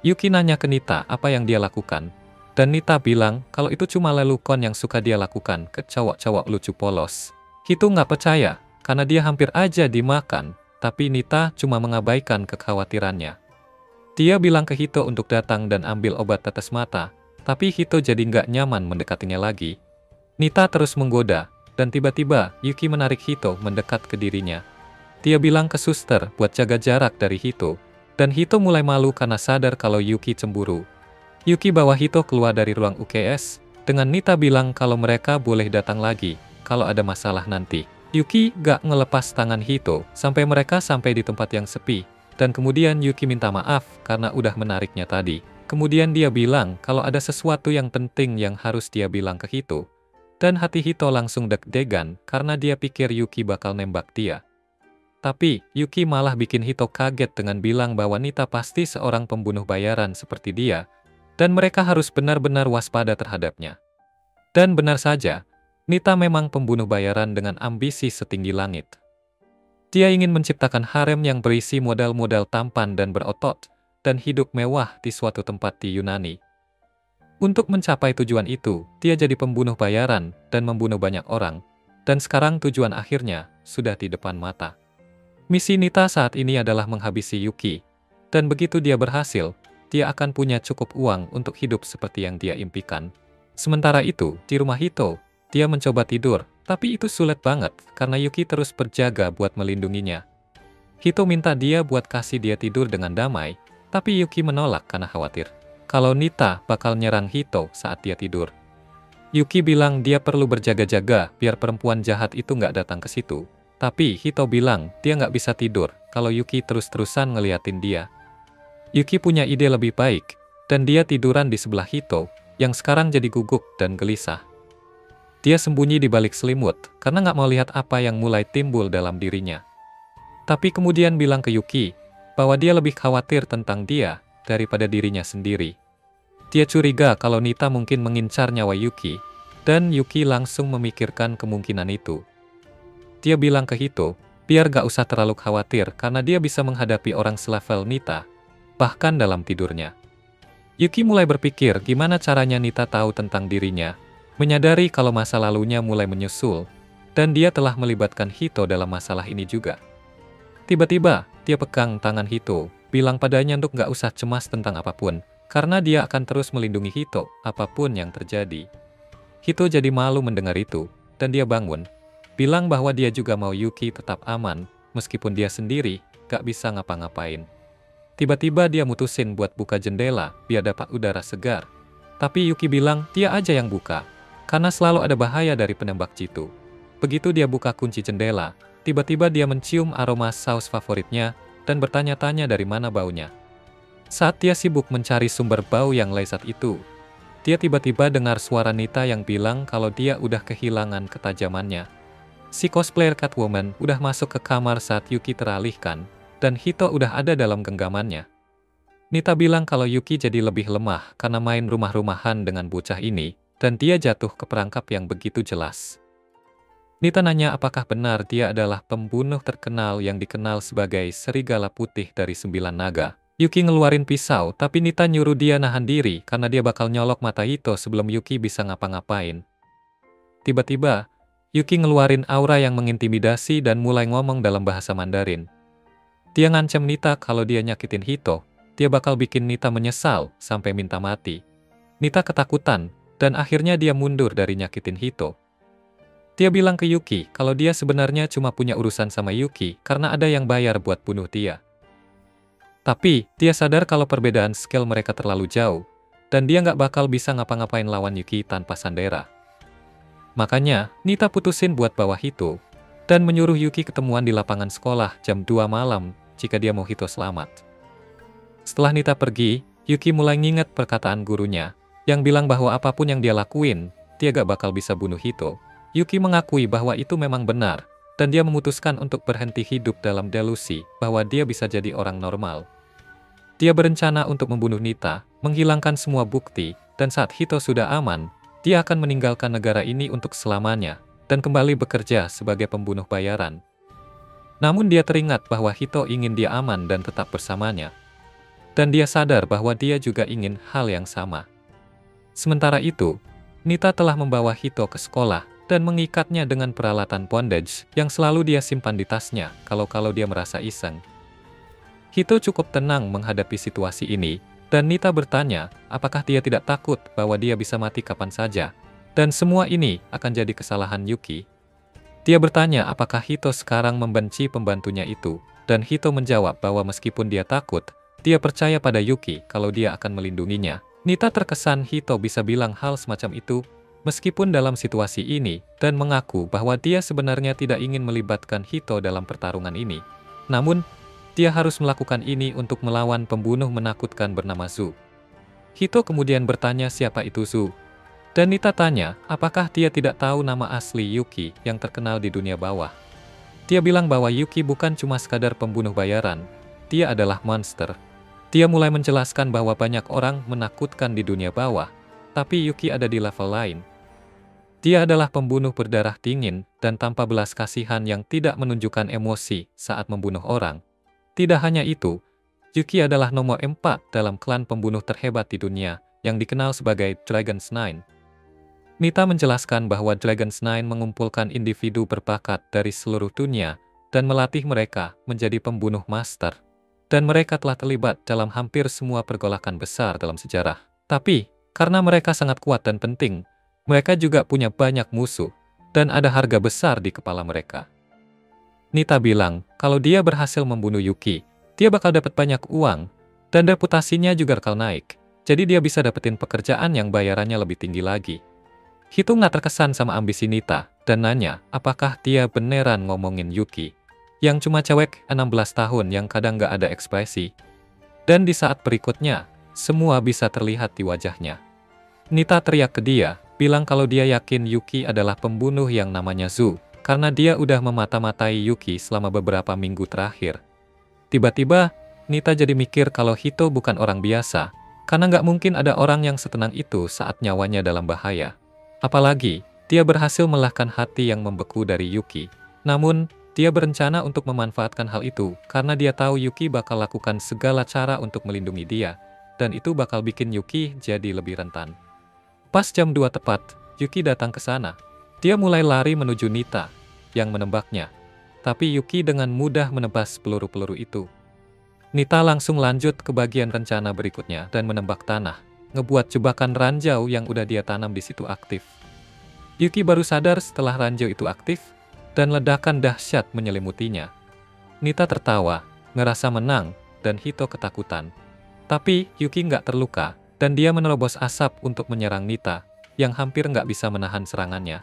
Speaker 1: Yuki nanya ke Nita apa yang dia lakukan. Dan Nita bilang kalau itu cuma lelukon yang suka dia lakukan ke cowok-cowok lucu polos. Hito nggak percaya, karena dia hampir aja dimakan, tapi Nita cuma mengabaikan kekhawatirannya. Dia bilang ke Hito untuk datang dan ambil obat tetes mata, tapi Hito jadi nggak nyaman mendekatinya lagi. Nita terus menggoda, dan tiba-tiba Yuki menarik Hito mendekat ke dirinya. Dia bilang ke suster buat jaga jarak dari Hito, dan Hito mulai malu karena sadar kalau Yuki cemburu. Yuki bawa Hito keluar dari ruang UKS, dengan Nita bilang kalau mereka boleh datang lagi, kalau ada masalah nanti. Yuki gak ngelepas tangan Hito, sampai mereka sampai di tempat yang sepi, dan kemudian Yuki minta maaf karena udah menariknya tadi. Kemudian dia bilang kalau ada sesuatu yang penting yang harus dia bilang ke Hito, dan hati Hito langsung deg-degan karena dia pikir Yuki bakal nembak dia. Tapi, Yuki malah bikin Hito kaget dengan bilang bahwa Nita pasti seorang pembunuh bayaran seperti dia, dan mereka harus benar-benar waspada terhadapnya. Dan benar saja, Nita memang pembunuh bayaran dengan ambisi setinggi langit. Dia ingin menciptakan harem yang berisi model-model tampan dan berotot, dan hidup mewah di suatu tempat di Yunani. Untuk mencapai tujuan itu, dia jadi pembunuh bayaran dan membunuh banyak orang, dan sekarang tujuan akhirnya sudah di depan mata. Misi Nita saat ini adalah menghabisi Yuki, dan begitu dia berhasil, dia akan punya cukup uang untuk hidup seperti yang dia impikan. Sementara itu, di rumah Hito, dia mencoba tidur, tapi itu sulit banget karena Yuki terus berjaga buat melindunginya. Hito minta dia buat kasih dia tidur dengan damai, tapi Yuki menolak karena khawatir kalau Nita bakal nyerang Hito saat dia tidur. Yuki bilang dia perlu berjaga-jaga biar perempuan jahat itu nggak datang ke situ. Tapi Hito bilang dia nggak bisa tidur kalau Yuki terus-terusan ngeliatin dia. Yuki punya ide lebih baik, dan dia tiduran di sebelah Hito, yang sekarang jadi gugup dan gelisah. Dia sembunyi di balik selimut, karena nggak mau lihat apa yang mulai timbul dalam dirinya. Tapi kemudian bilang ke Yuki, bahwa dia lebih khawatir tentang dia, daripada dirinya sendiri. Dia curiga kalau Nita mungkin mengincar nyawa Yuki, dan Yuki langsung memikirkan kemungkinan itu. Dia bilang ke Hito, biar gak usah terlalu khawatir karena dia bisa menghadapi orang selevel Nita, bahkan dalam tidurnya. Yuki mulai berpikir gimana caranya Nita tahu tentang dirinya, menyadari kalau masa lalunya mulai menyusul, dan dia telah melibatkan Hito dalam masalah ini juga. Tiba-tiba, dia pegang tangan Hito, bilang padanya untuk gak usah cemas tentang apapun, karena dia akan terus melindungi Hito, apapun yang terjadi. Hito jadi malu mendengar itu, dan dia bangun, bilang bahwa dia juga mau Yuki tetap aman, meskipun dia sendiri gak bisa ngapa-ngapain. Tiba-tiba dia mutusin buat buka jendela, biar dapat udara segar. Tapi Yuki bilang dia aja yang buka, karena selalu ada bahaya dari penembak jitu. Begitu dia buka kunci jendela, tiba-tiba dia mencium aroma saus favoritnya, dan bertanya-tanya dari mana baunya. Saat dia sibuk mencari sumber bau yang lezat itu, dia tiba-tiba dengar suara Nita yang bilang kalau dia udah kehilangan ketajamannya. Si cosplayer Catwoman udah masuk ke kamar saat Yuki teralihkan, dan Hito udah ada dalam genggamannya. Nita bilang kalau Yuki jadi lebih lemah karena main rumah-rumahan dengan bocah ini, dan dia jatuh ke perangkap yang begitu jelas. Nita nanya apakah benar dia adalah pembunuh terkenal yang dikenal sebagai Serigala Putih dari 9 Naga. Yuki ngeluarin pisau, tapi Nita nyuruh dia nahan diri karena dia bakal nyolok mata Hito sebelum Yuki bisa ngapa-ngapain. Tiba-tiba, Yuki ngeluarin aura yang mengintimidasi dan mulai ngomong dalam bahasa Mandarin. Dia ngancam Nita kalau dia nyakitin Hito, dia bakal bikin Nita menyesal sampai minta mati. Nita ketakutan, dan akhirnya dia mundur dari nyakitin Hito. Dia bilang ke Yuki kalau dia sebenarnya cuma punya urusan sama Yuki karena ada yang bayar buat bunuh dia. Tapi, dia sadar kalau perbedaan skill mereka terlalu jauh, dan dia nggak bakal bisa ngapa-ngapain lawan Yuki tanpa Sandera. Makanya, Nita putusin buat bawa Hito, dan menyuruh Yuki ketemuan di lapangan sekolah jam 2 malam jika dia mau Hito selamat. Setelah Nita pergi, Yuki mulai nginget perkataan gurunya, yang bilang bahwa apapun yang dia lakuin, dia gak bakal bisa bunuh Hito. Yuki mengakui bahwa itu memang benar, dan dia memutuskan untuk berhenti hidup dalam delusi bahwa dia bisa jadi orang normal. Dia berencana untuk membunuh Nita, menghilangkan semua bukti, dan saat Hito sudah aman, dia akan meninggalkan negara ini untuk selamanya, dan kembali bekerja sebagai pembunuh bayaran. Namun dia teringat bahwa Hito ingin dia aman dan tetap bersamanya. Dan dia sadar bahwa dia juga ingin hal yang sama. Sementara itu, Nita telah membawa Hito ke sekolah dan mengikatnya dengan peralatan bondage yang selalu dia simpan di tasnya kalau dia merasa iseng. Hito cukup tenang menghadapi situasi ini, dan Nita bertanya apakah dia tidak takut bahwa dia bisa mati kapan saja, dan semua ini akan jadi kesalahan Yuki. Dia bertanya apakah Hito sekarang membenci pembantunya itu, dan Hito menjawab bahwa meskipun dia takut, dia percaya pada Yuki kalau dia akan melindunginya. Nita terkesan Hito bisa bilang hal semacam itu, meskipun dalam situasi ini, dan mengaku bahwa dia sebenarnya tidak ingin melibatkan Hito dalam pertarungan ini. Namun, dia harus melakukan ini untuk melawan pembunuh menakutkan bernama Zu. Hito kemudian bertanya siapa itu Zu. Dan Nita tanya, apakah dia tidak tahu nama asli Yuki yang terkenal di dunia bawah. Dia bilang bahwa Yuki bukan cuma sekadar pembunuh bayaran, dia adalah monster. Dia mulai menjelaskan bahwa banyak orang menakutkan di dunia bawah, tapi Yuki ada di level lain. Dia adalah pembunuh berdarah dingin dan tanpa belas kasihan yang tidak menunjukkan emosi saat membunuh orang. Tidak hanya itu, Yuki adalah nomor 4 dalam klan pembunuh terhebat di dunia yang dikenal sebagai Dragon's Nine. Nita menjelaskan bahwa Dragon's Nine mengumpulkan individu berbakat dari seluruh dunia dan melatih mereka menjadi pembunuh master. Dan mereka telah terlibat dalam hampir semua pergolakan besar dalam sejarah. Tapi, karena mereka sangat kuat dan penting, mereka juga punya banyak musuh, dan ada harga besar di kepala mereka. Nita bilang, kalau dia berhasil membunuh Yuki, dia bakal dapat banyak uang, dan reputasinya juga bakal naik. Jadi dia bisa dapetin pekerjaan yang bayarannya lebih tinggi lagi. Hito nggak terkesan sama ambisi Nita, dan nanya, apakah dia beneran ngomongin Yuki, yang cuma cewek 16 tahun yang kadang gak ada ekspresi. Dan di saat berikutnya, semua bisa terlihat di wajahnya. Nita teriak ke dia, bilang kalau dia yakin Yuki adalah pembunuh yang namanya Zu, karena dia udah memata-matai Yuki selama beberapa minggu terakhir. Tiba-tiba, Nita jadi mikir kalau Hito bukan orang biasa, karena gak mungkin ada orang yang setenang itu saat nyawanya dalam bahaya. Apalagi, dia berhasil melahkan hati yang membeku dari Yuki. Namun, dia berencana untuk memanfaatkan hal itu, karena dia tahu Yuki bakal lakukan segala cara untuk melindungi dia, dan itu bakal bikin Yuki jadi lebih rentan. Pas jam 2 tepat, Yuki datang ke sana. Dia mulai lari menuju Nita, yang menembaknya. Tapi Yuki dengan mudah menebas peluru-peluru itu. Nita langsung lanjut ke bagian rencana berikutnya dan menembak tanah, ngebuat jebakan ranjau yang udah dia tanam di situ aktif. Yuki baru sadar setelah ranjau itu aktif, dan ledakan dahsyat menyelimutinya. Nita tertawa, ngerasa menang, dan Hito ketakutan. Tapi Yuki nggak terluka, dan dia menerobos asap untuk menyerang Nita, yang hampir nggak bisa menahan serangannya.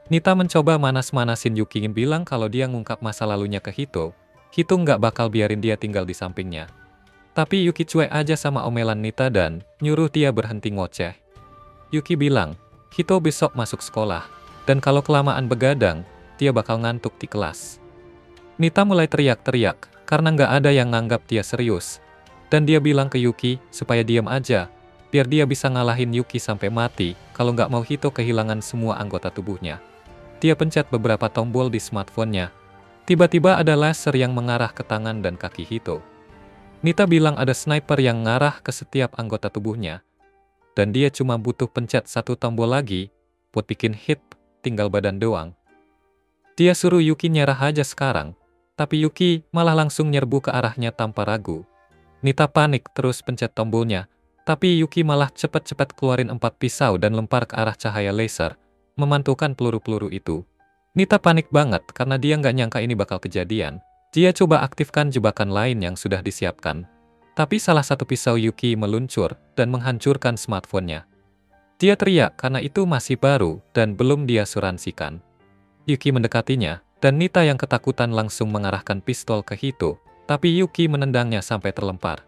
Speaker 1: Nita mencoba manas-manasin Yuki bilang kalau dia ngungkap masa lalunya ke Hito. Hito nggak bakal biarin dia tinggal di sampingnya. Tapi Yuki cuek aja sama omelan Nita dan nyuruh dia berhenti ngoceh. Yuki bilang, Hito besok masuk sekolah, dan kalau kelamaan begadang, dia bakal ngantuk di kelas. Nita mulai teriak-teriak, karena nggak ada yang nganggap dia serius. Dan dia bilang ke Yuki, supaya diam aja, biar dia bisa ngalahin Yuki sampai mati, kalau nggak mau Hito kehilangan semua anggota tubuhnya. Dia pencet beberapa tombol di smartphone-nya. Tiba-tiba ada laser yang mengarah ke tangan dan kaki Hito. Nita bilang ada sniper yang ngarah ke setiap anggota tubuhnya. Dan dia cuma butuh pencet satu tombol lagi, buat bikin hit, tinggal badan doang. Dia suruh Yuki nyerah aja sekarang, tapi Yuki malah langsung nyerbu ke arahnya tanpa ragu. Nita panik terus pencet tombolnya, tapi Yuki malah cepat-cepat keluarin 4 pisau dan lempar ke arah cahaya laser, memantulkan peluru-peluru itu. Nita panik banget karena dia nggak nyangka ini bakal kejadian. Dia coba aktifkan jebakan lain yang sudah disiapkan. Tapi salah satu pisau Yuki meluncur dan menghancurkan smartphone-nya. Dia teriak karena itu masih baru dan belum diasuransikan. Yuki mendekatinya, dan Nita yang ketakutan langsung mengarahkan pistol ke Hito, tapi Yuki menendangnya sampai terlempar.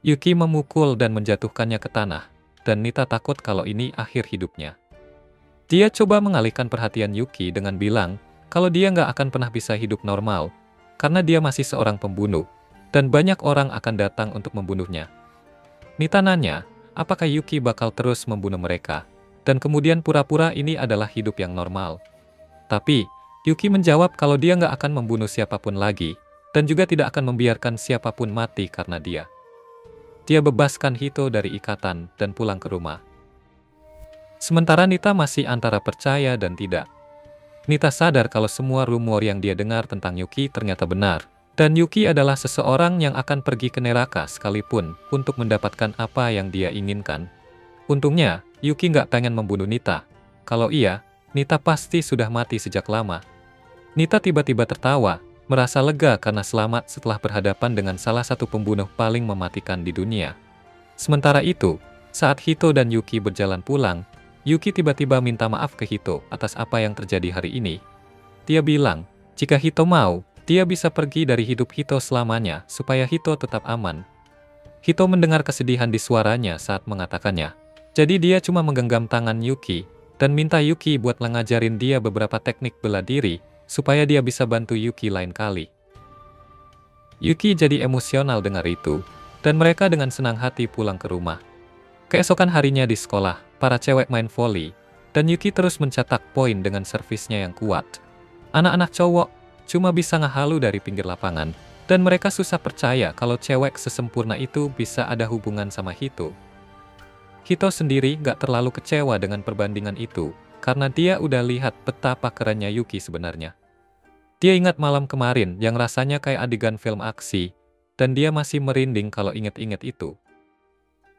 Speaker 1: Yuki memukul dan menjatuhkannya ke tanah, dan Nita takut kalau ini akhir hidupnya. Dia coba mengalihkan perhatian Yuki dengan bilang kalau dia nggak akan pernah bisa hidup normal, karena dia masih seorang pembunuh, dan banyak orang akan datang untuk membunuhnya. Nita nanya, apakah Yuki bakal terus membunuh mereka, dan kemudian pura-pura ini adalah hidup yang normal. Tapi, Yuki menjawab kalau dia nggak akan membunuh siapapun lagi, dan juga tidak akan membiarkan siapapun mati karena dia. Dia bebaskan Hito dari ikatan dan pulang ke rumah. Sementara Nita masih antara percaya dan tidak. Nita sadar kalau semua rumor yang dia dengar tentang Yuki ternyata benar. Dan Yuki adalah seseorang yang akan pergi ke neraka sekalipun untuk mendapatkan apa yang dia inginkan. Untungnya, Yuki nggak pengen membunuh Nita. Kalau iya, Nita pasti sudah mati sejak lama. Nita tiba-tiba tertawa, merasa lega karena selamat setelah berhadapan dengan salah satu pembunuh paling mematikan di dunia. Sementara itu, saat Hito dan Yuki berjalan pulang, Yuki tiba-tiba minta maaf ke Hito atas apa yang terjadi hari ini. Dia bilang, jika Hito mau, dia bisa pergi dari hidup Hito selamanya supaya Hito tetap aman. Hito mendengar kesedihan di suaranya saat mengatakannya. Jadi dia cuma menggenggam tangan Yuki dan minta Yuki buat ngajarin dia beberapa teknik bela diri supaya dia bisa bantu Yuki lain kali. Yuki jadi emosional dengar itu, dan mereka dengan senang hati pulang ke rumah. Keesokan harinya di sekolah, para cewek main volley, dan Yuki terus mencetak poin dengan servisnya yang kuat. Anak-anak cowok cuma bisa ngehalu dari pinggir lapangan, dan mereka susah percaya kalau cewek sesempurna itu bisa ada hubungan sama Hito. Hito sendiri gak terlalu kecewa dengan perbandingan itu, karena dia udah lihat betapa kerennya Yuki sebenarnya. Dia ingat malam kemarin yang rasanya kayak adegan film aksi, dan dia masih merinding kalau inget-inget itu.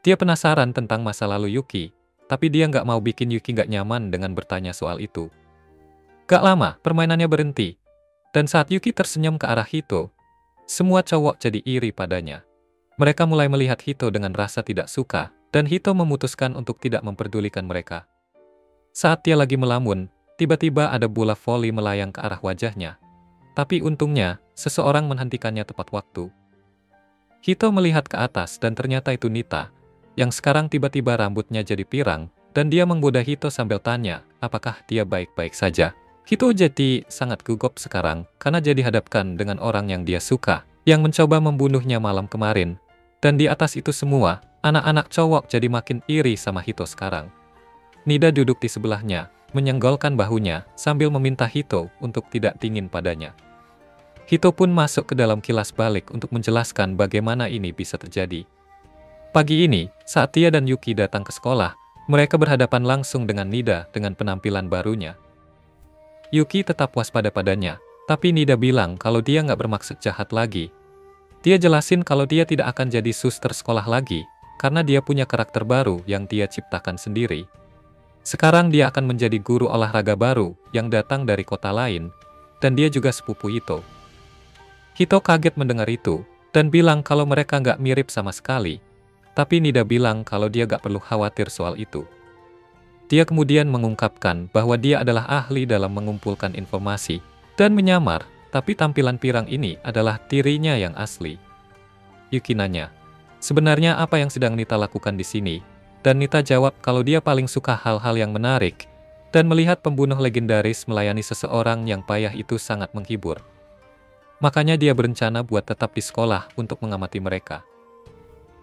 Speaker 1: Dia penasaran tentang masa lalu Yuki, tapi dia nggak mau bikin Yuki nggak nyaman dengan bertanya soal itu. Gak lama, permainannya berhenti. Dan saat Yuki tersenyum ke arah Hito, semua cowok jadi iri padanya. Mereka mulai melihat Hito dengan rasa tidak suka, dan Hito memutuskan untuk tidak memperdulikan mereka. Saat dia lagi melamun, tiba-tiba ada bola voli melayang ke arah wajahnya. Tapi untungnya, seseorang menghentikannya tepat waktu. Hito melihat ke atas dan ternyata itu Nita, yang sekarang tiba-tiba rambutnya jadi pirang, dan dia menggoda Hito sambil tanya, apakah dia baik-baik saja. Hito jadi sangat gugup sekarang karena dia dihadapkan dengan orang yang dia suka, yang mencoba membunuhnya malam kemarin. Dan di atas itu semua, anak-anak cowok jadi makin iri sama Hito sekarang. Nida duduk di sebelahnya, menyenggolkan bahunya sambil meminta Hito untuk tidak dingin padanya. Hito pun masuk ke dalam kilas balik untuk menjelaskan bagaimana ini bisa terjadi. Pagi ini, saat dia dan Yuki datang ke sekolah, mereka berhadapan langsung dengan Nida dengan penampilan barunya. Yuki tetap waspada padanya, tapi Nida bilang kalau dia nggak bermaksud jahat lagi. Dia jelasin kalau dia tidak akan jadi suster sekolah lagi, karena dia punya karakter baru yang dia ciptakan sendiri. Sekarang dia akan menjadi guru olahraga baru yang datang dari kota lain, dan dia juga sepupu Hito. Hito kaget mendengar itu, dan bilang kalau mereka nggak mirip sama sekali, tapi Nida bilang kalau dia nggak perlu khawatir soal itu. Dia kemudian mengungkapkan bahwa dia adalah ahli dalam mengumpulkan informasi dan menyamar, tapi tampilan pirang ini adalah dirinya yang asli. Yuki nanya, sebenarnya apa yang sedang Nita lakukan di sini? Dan Nita jawab kalau dia paling suka hal-hal yang menarik, dan melihat pembunuh legendaris melayani seseorang yang payah itu sangat menghibur. Makanya dia berencana buat tetap di sekolah untuk mengamati mereka.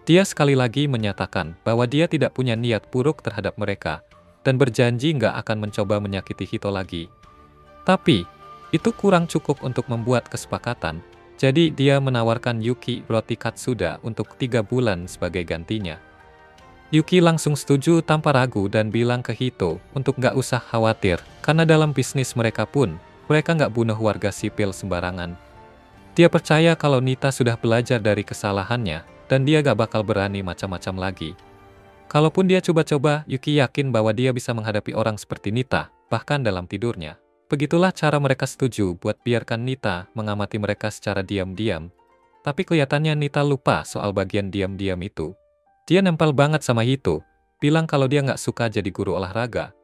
Speaker 1: Dia sekali lagi menyatakan bahwa dia tidak punya niat buruk terhadap mereka, dan berjanji nggak akan mencoba menyakiti Hito lagi. Tapi, itu kurang cukup untuk membuat kesepakatan, jadi dia menawarkan Yuki roti Katsuda untuk 3 bulan sebagai gantinya. Yuki langsung setuju tanpa ragu dan bilang ke Hito untuk nggak usah khawatir, karena dalam bisnis mereka pun, mereka nggak bunuh warga sipil sembarangan. Dia percaya kalau Nita sudah belajar dari kesalahannya, dan dia gak bakal berani macam-macam lagi. Kalaupun dia coba-coba, Yuki yakin bahwa dia bisa menghadapi orang seperti Nita, bahkan dalam tidurnya. Begitulah cara mereka setuju buat biarkan Nita mengamati mereka secara diam-diam. Tapi kelihatannya Nita lupa soal bagian diam-diam itu. Dia nempel banget sama Hito, bilang kalau dia nggak suka jadi guru olahraga.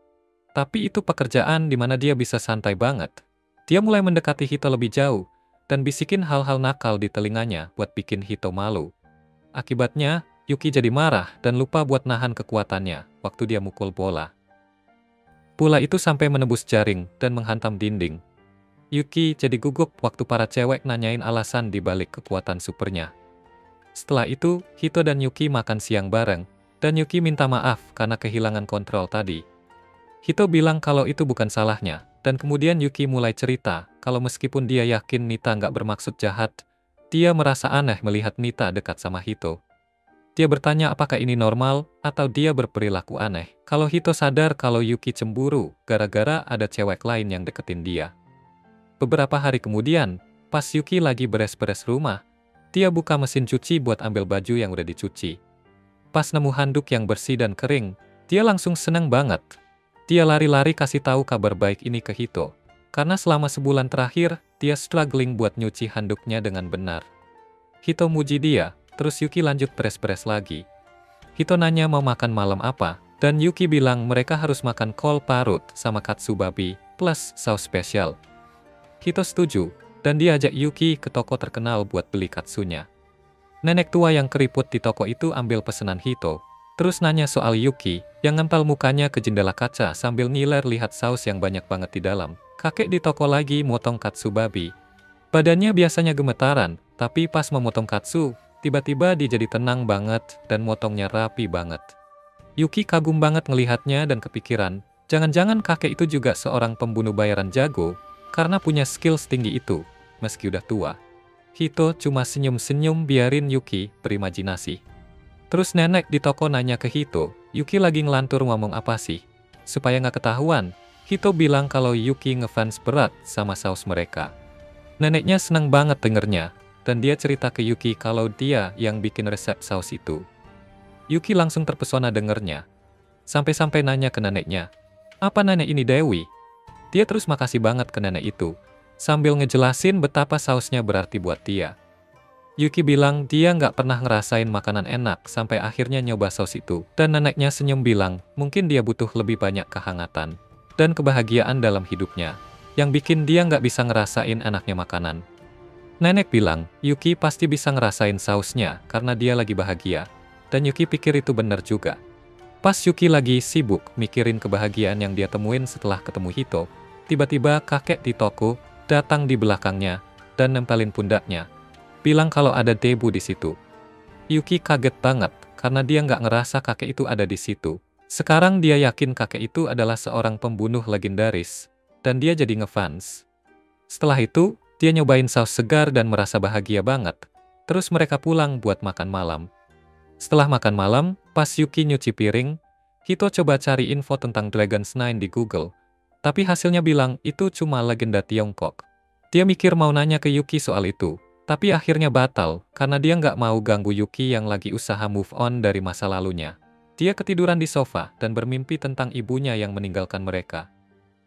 Speaker 1: Tapi itu pekerjaan di mana dia bisa santai banget. Dia mulai mendekati Hito lebih jauh, dan bisikin hal-hal nakal di telinganya buat bikin Hito malu. Akibatnya, Yuki jadi marah dan lupa buat nahan kekuatannya waktu dia mukul bola. Bola itu sampai menembus jaring dan menghantam dinding. Yuki jadi gugup waktu para cewek nanyain alasan di balik kekuatan supernya. Setelah itu, Hito dan Yuki makan siang bareng, dan Yuki minta maaf karena kehilangan kontrol tadi. Hito bilang kalau itu bukan salahnya, dan kemudian Yuki mulai cerita kalau meskipun dia yakin Nita nggak bermaksud jahat, dia merasa aneh melihat Nita dekat sama Hito. Dia bertanya apakah ini normal, atau dia berperilaku aneh. Kalau Hito sadar kalau Yuki cemburu, gara-gara ada cewek lain yang deketin dia. Beberapa hari kemudian, pas Yuki lagi beres-beres rumah, dia buka mesin cuci buat ambil baju yang udah dicuci. Pas nemu handuk yang bersih dan kering, dia langsung seneng banget. Dia lari-lari kasih tahu kabar baik ini ke Hito, karena selama sebulan terakhir, dia struggling buat nyuci handuknya dengan benar. Hito muji dia, terus Yuki lanjut beres-beres lagi. Hito nanya mau makan malam apa, dan Yuki bilang mereka harus makan kol parut sama katsu babi, plus saus spesial. Hito setuju, dan dia ajak Yuki ke toko terkenal buat beli katsunya. Nenek tua yang keriput di toko itu ambil pesanan Hito, terus nanya soal Yuki, yang ngempel mukanya ke jendela kaca sambil ngiler lihat saus yang banyak banget di dalam. Kakek di toko lagi motong katsu babi. Badannya biasanya gemetaran, tapi pas memotong katsu, tiba-tiba dia jadi tenang banget dan motongnya rapi banget. Yuki kagum banget ngelihatnya dan kepikiran, jangan-jangan kakek itu juga seorang pembunuh bayaran jago, karena punya skill setinggi itu, meski udah tua. Hito cuma senyum-senyum biarin Yuki berimajinasi. Terus nenek di toko nanya ke Hito, Yuki lagi ngelantur ngomong apa sih? Supaya nggak ketahuan, Hito bilang kalau Yuki ngefans berat sama saus mereka. Neneknya senang banget dengernya, dan dia cerita ke Yuki kalau dia yang bikin resep saus itu. Yuki langsung terpesona dengernya. Sampai-sampai nanya ke neneknya, apa nenek ini Dewi? Dia terus makasih banget ke nenek itu, sambil ngejelasin betapa sausnya berarti buat dia. Yuki bilang dia nggak pernah ngerasain makanan enak sampai akhirnya nyoba saus itu, dan neneknya senyum bilang mungkin dia butuh lebih banyak kehangatan dan kebahagiaan dalam hidupnya, yang bikin dia nggak bisa ngerasain enaknya makanan. Nenek bilang, Yuki pasti bisa ngerasain sausnya karena dia lagi bahagia, dan Yuki pikir itu benar juga. Pas Yuki lagi sibuk mikirin kebahagiaan yang dia temuin setelah ketemu Hito, tiba-tiba kakek di toko datang di belakangnya dan nempelin pundaknya, bilang kalau ada debu di situ. Yuki kaget banget karena dia nggak ngerasa kakek itu ada di situ. Sekarang dia yakin kakek itu adalah seorang pembunuh legendaris, dan dia jadi ngefans. Setelah itu, dia nyobain saus segar dan merasa bahagia banget. Terus mereka pulang buat makan malam. Setelah makan malam, pas Yuki nyuci piring, Hito coba cari info tentang Dragon's Nine di Google. Tapi hasilnya bilang itu cuma legenda Tiongkok. Dia mikir mau nanya ke Yuki soal itu, tapi akhirnya batal karena dia nggak mau ganggu Yuki yang lagi usaha move on dari masa lalunya. Dia ketiduran di sofa dan bermimpi tentang ibunya yang meninggalkan mereka.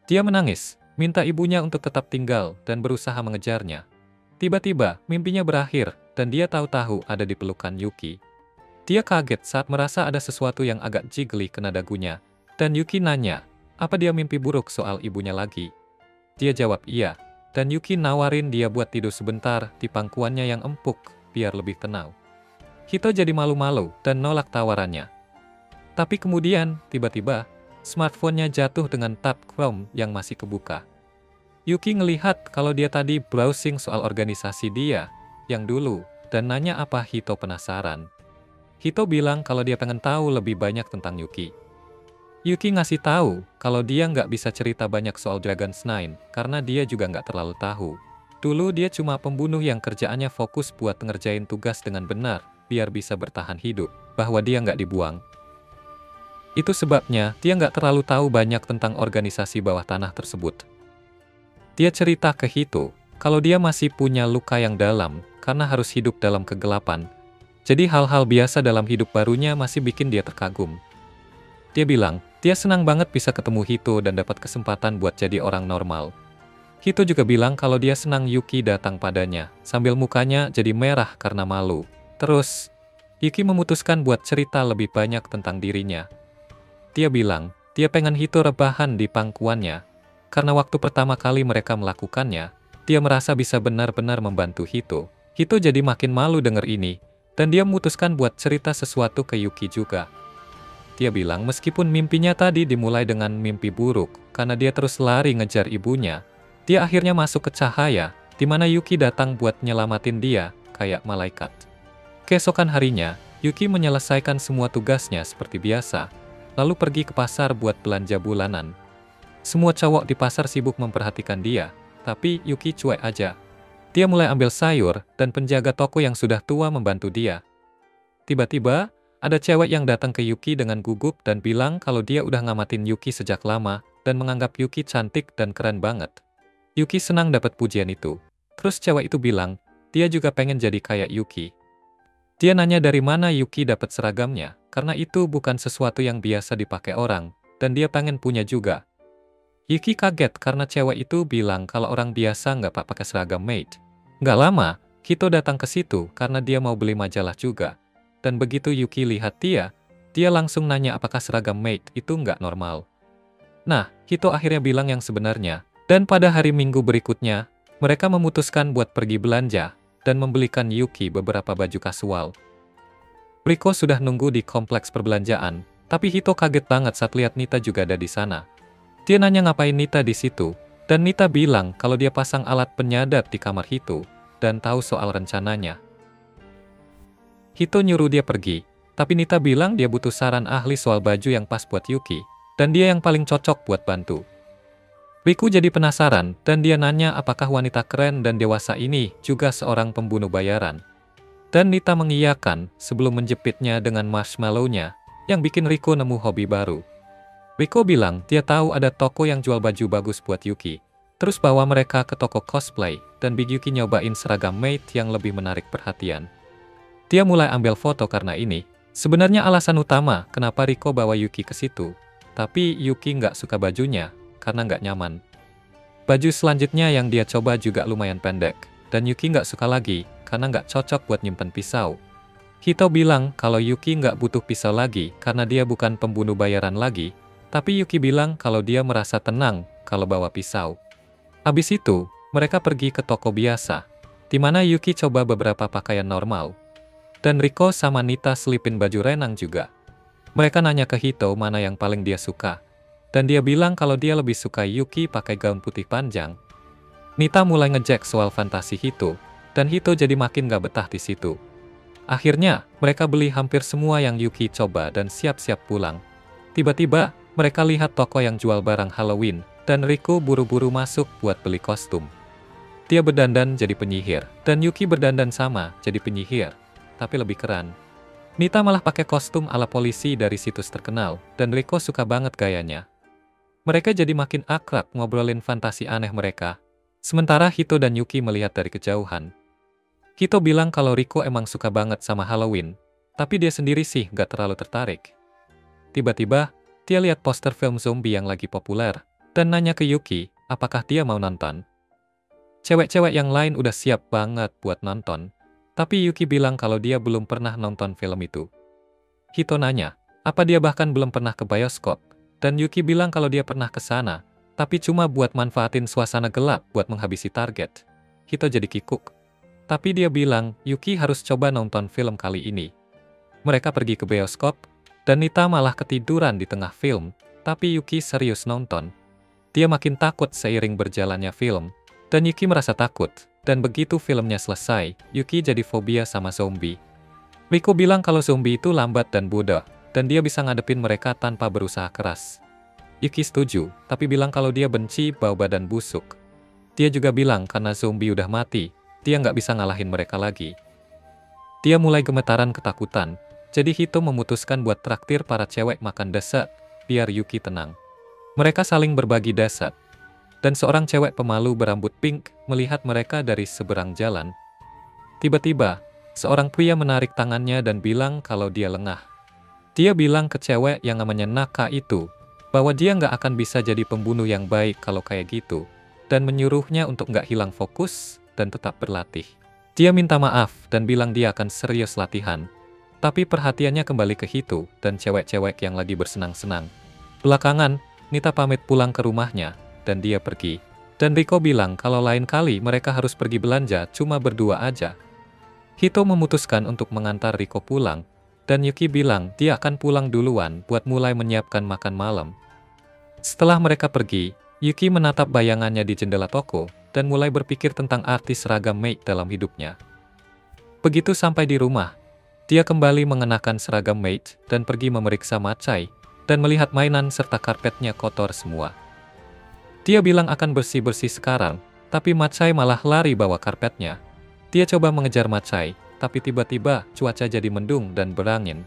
Speaker 1: Dia menangis, minta ibunya untuk tetap tinggal dan berusaha mengejarnya. Tiba-tiba, mimpinya berakhir dan dia tahu-tahu ada di pelukan Yuki. Dia kaget saat merasa ada sesuatu yang agak jiggly kena dagunya, dan Yuki nanya, apa dia mimpi buruk soal ibunya lagi? Dia jawab iya, dan Yuki nawarin dia buat tidur sebentar di pangkuannya yang empuk, biar lebih tenang. Hito jadi malu-malu dan nolak tawarannya. Tapi kemudian, tiba-tiba, smartphone-nya jatuh dengan tab Chrome yang masih kebuka. Yuki ngelihat kalau dia tadi browsing soal organisasi dia, yang dulu, dan nanya apa Hito penasaran. Hito bilang kalau dia pengen tahu lebih banyak tentang Yuki. Yuki ngasih tahu kalau dia nggak bisa cerita banyak soal Dragon's Nine, karena dia juga nggak terlalu tahu. Dulu dia cuma pembunuh yang kerjaannya fokus buat ngerjain tugas dengan benar, biar bisa bertahan hidup, bahwa dia nggak dibuang. Itu sebabnya dia nggak terlalu tahu banyak tentang organisasi bawah tanah tersebut. Dia cerita ke Hito kalau dia masih punya luka yang dalam karena harus hidup dalam kegelapan. Jadi hal-hal biasa dalam hidup barunya masih bikin dia terkagum. Dia bilang, dia senang banget bisa ketemu Hito dan dapat kesempatan buat jadi orang normal. Hito juga bilang kalau dia senang Yuki datang padanya, sambil mukanya jadi merah karena malu. Terus, Yuki memutuskan buat cerita lebih banyak tentang dirinya. Dia bilang, dia pengen Hito rebahan di pangkuannya, karena waktu pertama kali mereka melakukannya, dia merasa bisa benar-benar membantu Hito. Hito jadi makin malu denger ini, dan dia memutuskan buat cerita sesuatu ke Yuki juga. Dia bilang meskipun mimpinya tadi dimulai dengan mimpi buruk, karena dia terus lari ngejar ibunya, dia akhirnya masuk ke cahaya, di mana Yuki datang buat nyelamatin dia, kayak malaikat. Keesokan harinya, Yuki menyelesaikan semua tugasnya seperti biasa, lalu pergi ke pasar buat belanja bulanan. Semua cowok di pasar sibuk memperhatikan dia, tapi Yuki cuek aja. Dia mulai ambil sayur, dan penjaga toko yang sudah tua membantu dia. Tiba-tiba, ada cewek yang datang ke Yuki dengan gugup dan bilang kalau dia udah ngamatin Yuki sejak lama, dan menganggap Yuki cantik dan keren banget. Yuki senang dapat pujian itu. Terus cewek itu bilang, dia juga pengen jadi kayak Yuki. Dia nanya dari mana Yuki dapat seragamnya, karena itu bukan sesuatu yang biasa dipakai orang, dan dia pengen punya juga. Yuki kaget karena cewek itu bilang kalau orang biasa nggak pakai seragam maid. Nggak lama, Hito datang ke situ karena dia mau beli majalah juga. Dan begitu Yuki lihat dia langsung nanya apakah seragam maid itu nggak normal. Nah, Hito akhirnya bilang yang sebenarnya. Dan pada hari Minggu berikutnya, mereka memutuskan buat pergi belanja dan membelikan Yuki beberapa baju kasual. Riko sudah nunggu di kompleks perbelanjaan, tapi Hito kaget banget saat lihat Nita juga ada di sana. Dia nanya ngapain Nita di situ, dan Nita bilang kalau dia pasang alat penyadap di kamar Hito, dan tahu soal rencananya. Hito nyuruh dia pergi, tapi Nita bilang dia butuh saran ahli soal baju yang pas buat Yuki, dan dia yang paling cocok buat bantu. Riku jadi penasaran, dan dia nanya apakah wanita keren dan dewasa ini juga seorang pembunuh bayaran. Dan Nita mengiyakan sebelum menjepitnya dengan marshmallow-nya, yang bikin Riku nemu hobi baru. Riku bilang dia tahu ada toko yang jual baju bagus buat Yuki, terus bawa mereka ke toko cosplay, dan Big Yuki nyobain seragam maid yang lebih menarik perhatian. Dia mulai ambil foto karena ini. Sebenarnya alasan utama kenapa Riku bawa Yuki ke situ, tapi Yuki nggak suka bajunya, karena nggak nyaman. Baju selanjutnya yang dia coba juga lumayan pendek, dan Yuki nggak suka lagi, karena nggak cocok buat nyimpen pisau. Hito bilang kalau Yuki nggak butuh pisau lagi, karena dia bukan pembunuh bayaran lagi, tapi Yuki bilang kalau dia merasa tenang kalau bawa pisau. Habis itu, mereka pergi ke toko biasa, di mana Yuki coba beberapa pakaian normal. Dan Riko sama Nita selipin baju renang juga. Mereka nanya ke Hito mana yang paling dia suka. Dan dia bilang kalau dia lebih suka Yuki pakai gaun putih panjang. Nita mulai ngejek soal fantasi Hito, dan Hito jadi makin gak betah di situ. Akhirnya, mereka beli hampir semua yang Yuki coba dan siap-siap pulang. Tiba-tiba, mereka lihat toko yang jual barang Halloween, dan Riku buru-buru masuk buat beli kostum. Dia berdandan jadi penyihir, dan Yuki berdandan sama jadi penyihir, tapi lebih keren. Nita malah pakai kostum ala polisi dari situs terkenal, dan Riku suka banget gayanya. Mereka jadi makin akrab ngobrolin fantasi aneh mereka, sementara Hito dan Yuki melihat dari kejauhan. Hito bilang kalau Riku emang suka banget sama Halloween, tapi dia sendiri sih gak terlalu tertarik. Tiba-tiba, dia lihat poster film zombie yang lagi populer, dan nanya ke Yuki, apakah dia mau nonton. Cewek-cewek yang lain udah siap banget buat nonton, tapi Yuki bilang kalau dia belum pernah nonton film itu. Hito nanya, apa dia bahkan belum pernah ke bioskop, dan Yuki bilang kalau dia pernah ke sana, tapi cuma buat manfaatin suasana gelap buat menghabisi target. Hito jadi kikuk. Tapi dia bilang, Yuki harus coba nonton film kali ini. Mereka pergi ke bioskop, dan Nita malah ketiduran di tengah film, tapi Yuki serius nonton. Dia makin takut seiring berjalannya film, dan Yuki merasa takut, dan begitu filmnya selesai, Yuki jadi fobia sama zombie. Riku bilang kalau zombie itu lambat dan bodoh, dan dia bisa ngadepin mereka tanpa berusaha keras. Yuki setuju, tapi bilang kalau dia benci bau badan busuk. Dia juga bilang karena zombie udah mati, dia nggak bisa ngalahin mereka lagi. Dia mulai gemetaran ketakutan, jadi Hito memutuskan buat traktir para cewek makan dessert, biar Yuki tenang. Mereka saling berbagi dessert. dan seorang cewek pemalu berambut pink melihat mereka dari seberang jalan. Tiba-tiba, seorang pria menarik tangannya dan bilang kalau dia lengah. Dia bilang ke cewek yang namanya Naka itu, bahwa dia nggak akan bisa jadi pembunuh yang baik kalau kayak gitu, dan menyuruhnya untuk nggak hilang fokus dan tetap berlatih. Dia minta maaf dan bilang dia akan serius latihan. Tapi perhatiannya kembali ke Hito dan cewek-cewek yang lagi bersenang-senang. Belakangan, Nita pamit pulang ke rumahnya, dan dia pergi. Dan Riko bilang kalau lain kali mereka harus pergi belanja cuma berdua aja. Hito memutuskan untuk mengantar Riko pulang, dan Yuki bilang dia akan pulang duluan buat mulai menyiapkan makan malam. Setelah mereka pergi, Yuki menatap bayangannya di jendela toko, dan mulai berpikir tentang arti seragam maid dalam hidupnya. Begitu sampai di rumah, dia kembali mengenakan seragam maid dan pergi memeriksa Macai dan melihat mainan serta karpetnya kotor semua. Dia bilang akan bersih-bersih sekarang, tapi Macai malah lari bawa karpetnya. Dia coba mengejar Macai, tapi tiba-tiba cuaca jadi mendung dan berangin.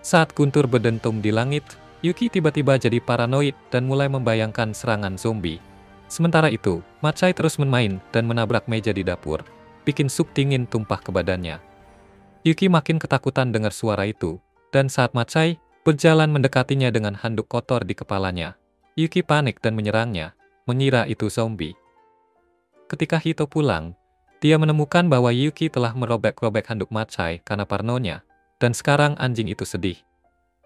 Speaker 1: Saat guntur berdentum di langit, Yuki tiba-tiba jadi paranoid dan mulai membayangkan serangan zombie. Sementara itu, Macai terus bermain dan menabrak meja di dapur, bikin sup dingin tumpah ke badannya. Yuki makin ketakutan dengar suara itu, dan saat Macai berjalan mendekatinya dengan handuk kotor di kepalanya, Yuki panik dan menyerangnya, mengira itu zombie. Ketika Hito pulang, dia menemukan bahwa Yuki telah merobek-robek handuk Macai karena parnonya, dan sekarang anjing itu sedih.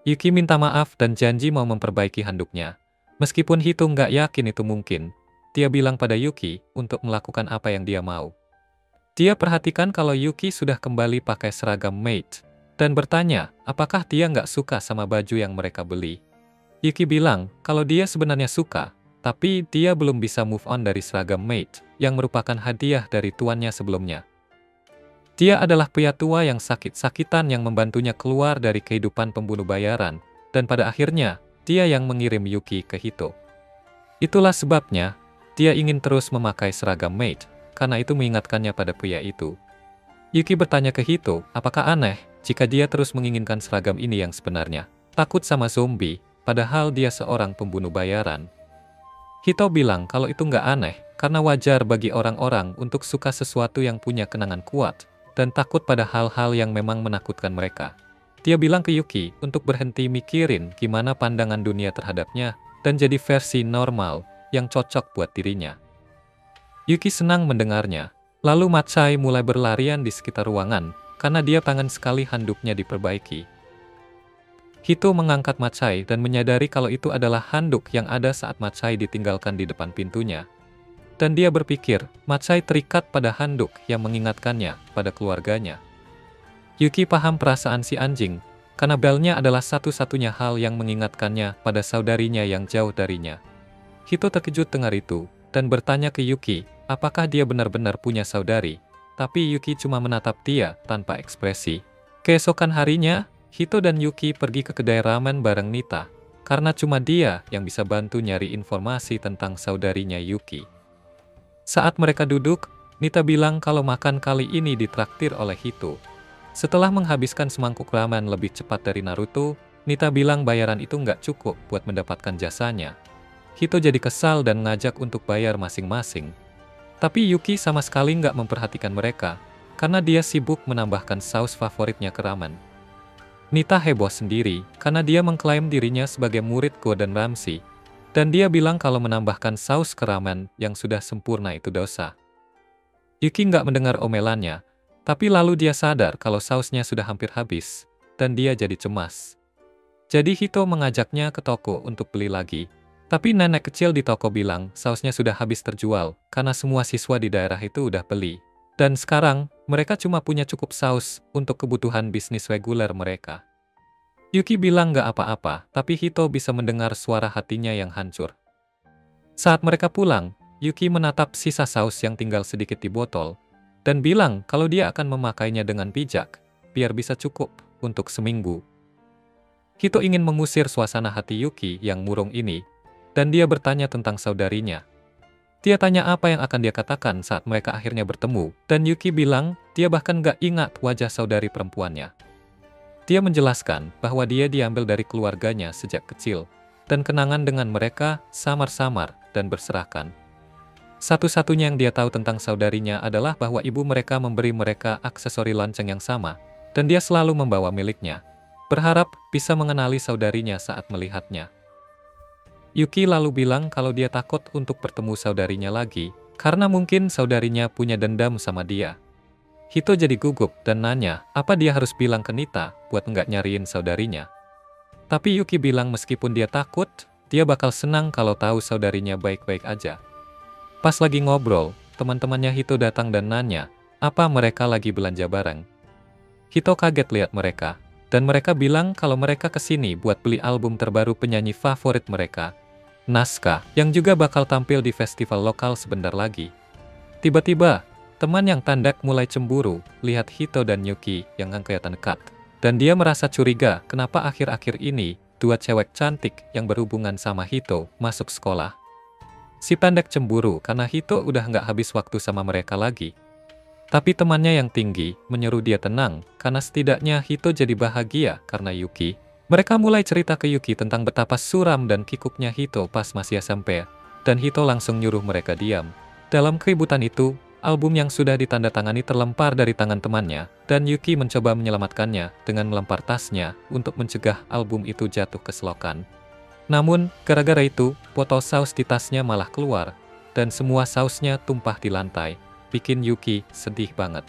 Speaker 1: Yuki minta maaf dan janji mau memperbaiki handuknya. Meskipun Hito nggak yakin itu mungkin, dia bilang pada Yuki untuk melakukan apa yang dia mau. Dia perhatikan kalau Yuki sudah kembali pakai seragam maid, dan bertanya apakah dia nggak suka sama baju yang mereka beli. Yuki bilang kalau dia sebenarnya suka, tapi dia belum bisa move on dari seragam maid, yang merupakan hadiah dari tuannya sebelumnya. Dia adalah pria tua yang sakit-sakitan yang membantunya keluar dari kehidupan pembunuh bayaran, dan pada akhirnya, dia yang mengirim Yuki ke Hito. Itulah sebabnya, dia ingin terus memakai seragam maid, karena itu mengingatkannya pada pria itu. Yuki bertanya ke Hito, apakah aneh jika dia terus menginginkan seragam ini yang sebenarnya takut sama zombie, padahal dia seorang pembunuh bayaran. Hito bilang kalau itu nggak aneh, karena wajar bagi orang-orang untuk suka sesuatu yang punya kenangan kuat, dan takut pada hal-hal yang memang menakutkan mereka. Dia bilang ke Yuki untuk berhenti mikirin gimana pandangan dunia terhadapnya, dan jadi versi normal yang cocok buat dirinya. Yuki senang mendengarnya, lalu Macai mulai berlarian di sekitar ruangan, karena dia pengen sekali handuknya diperbaiki. Hito mengangkat Macai dan menyadari kalau itu adalah handuk yang ada saat Macai ditinggalkan di depan pintunya. Dan dia berpikir, Macai terikat pada handuk yang mengingatkannya pada keluarganya. Yuki paham perasaan si anjing, karena belnya adalah satu-satunya hal yang mengingatkannya pada saudarinya yang jauh darinya. Hito terkejut dengar itu, dan bertanya ke Yuki, apakah dia benar-benar punya saudari, tapi Yuki cuma menatap dia tanpa ekspresi. Keesokan harinya, Hito dan Yuki pergi ke kedai ramen bareng Nita, karena cuma dia yang bisa bantu nyari informasi tentang saudarinya Yuki. Saat mereka duduk, Nita bilang kalau makan kali ini ditraktir oleh Hito. Setelah menghabiskan semangkuk ramen lebih cepat dari Naruto, Nita bilang bayaran itu nggak cukup buat mendapatkan jasanya. Hito jadi kesal dan ngajak untuk bayar masing-masing. Tapi Yuki sama sekali nggak memperhatikan mereka, karena dia sibuk menambahkan saus favoritnya ke ramen. Nita heboh sendiri, karena dia mengklaim dirinya sebagai murid Gordon Ramsay, dan dia bilang kalau menambahkan saus ke ramen yang sudah sempurna itu dosa. Yuki nggak mendengar omelannya, tapi lalu dia sadar kalau sausnya sudah hampir habis, dan dia jadi cemas. Jadi Hito mengajaknya ke toko untuk beli lagi. Tapi nenek kecil di toko bilang sausnya sudah habis terjual, karena semua siswa di daerah itu udah beli. Dan sekarang, mereka cuma punya cukup saus untuk kebutuhan bisnis reguler mereka. Yuki bilang nggak apa-apa, tapi Hito bisa mendengar suara hatinya yang hancur. Saat mereka pulang, Yuki menatap sisa saus yang tinggal sedikit di botol, dan bilang kalau dia akan memakainya dengan bijak, biar bisa cukup untuk seminggu. Hito ingin mengusir suasana hati Yuki yang murung ini, dan dia bertanya tentang saudarinya. Dia tanya apa yang akan dia katakan saat mereka akhirnya bertemu, dan Yuki bilang dia bahkan gak ingat wajah saudari perempuannya. Dia menjelaskan bahwa dia diambil dari keluarganya sejak kecil, dan kenangan dengan mereka samar-samar dan berserakan. Satu-satunya yang dia tahu tentang saudarinya adalah bahwa ibu mereka memberi mereka aksesori lonceng yang sama, dan dia selalu membawa miliknya, berharap bisa mengenali saudarinya saat melihatnya. Yuki lalu bilang kalau dia takut untuk bertemu saudarinya lagi, karena mungkin saudarinya punya dendam sama dia. Hito jadi gugup dan nanya apa dia harus bilang ke Nita buat nggak nyariin saudarinya. Tapi Yuki bilang meskipun dia takut, dia bakal senang kalau tahu saudarinya baik-baik aja. Pas lagi ngobrol, teman-temannya Hito datang dan nanya, apa mereka lagi belanja bareng. Hito kaget lihat mereka, dan mereka bilang kalau mereka kesini buat beli album terbaru penyanyi favorit mereka, Naska, yang juga bakal tampil di festival lokal sebentar lagi. Tiba-tiba, teman yang tandak mulai cemburu, lihat Hito dan Yuki yang kelihatan dekat. Dan dia merasa curiga kenapa akhir-akhir ini, dua cewek cantik yang berhubungan sama Hito masuk sekolah. Si pendek cemburu karena Hito udah nggak habis waktu sama mereka lagi. Tapi temannya yang tinggi menyuruh dia tenang, karena setidaknya Hito jadi bahagia karena Yuki. Mereka mulai cerita ke Yuki tentang betapa suram dan kikuknya Hito pas masih SMP, dan Hito langsung nyuruh mereka diam. Dalam keributan itu, album yang sudah ditandatangani terlempar dari tangan temannya, dan Yuki mencoba menyelamatkannya dengan melempar tasnya untuk mencegah album itu jatuh ke selokan. Namun, gara-gara itu, botol saus di tasnya malah keluar, dan semua sausnya tumpah di lantai, bikin Yuki sedih banget.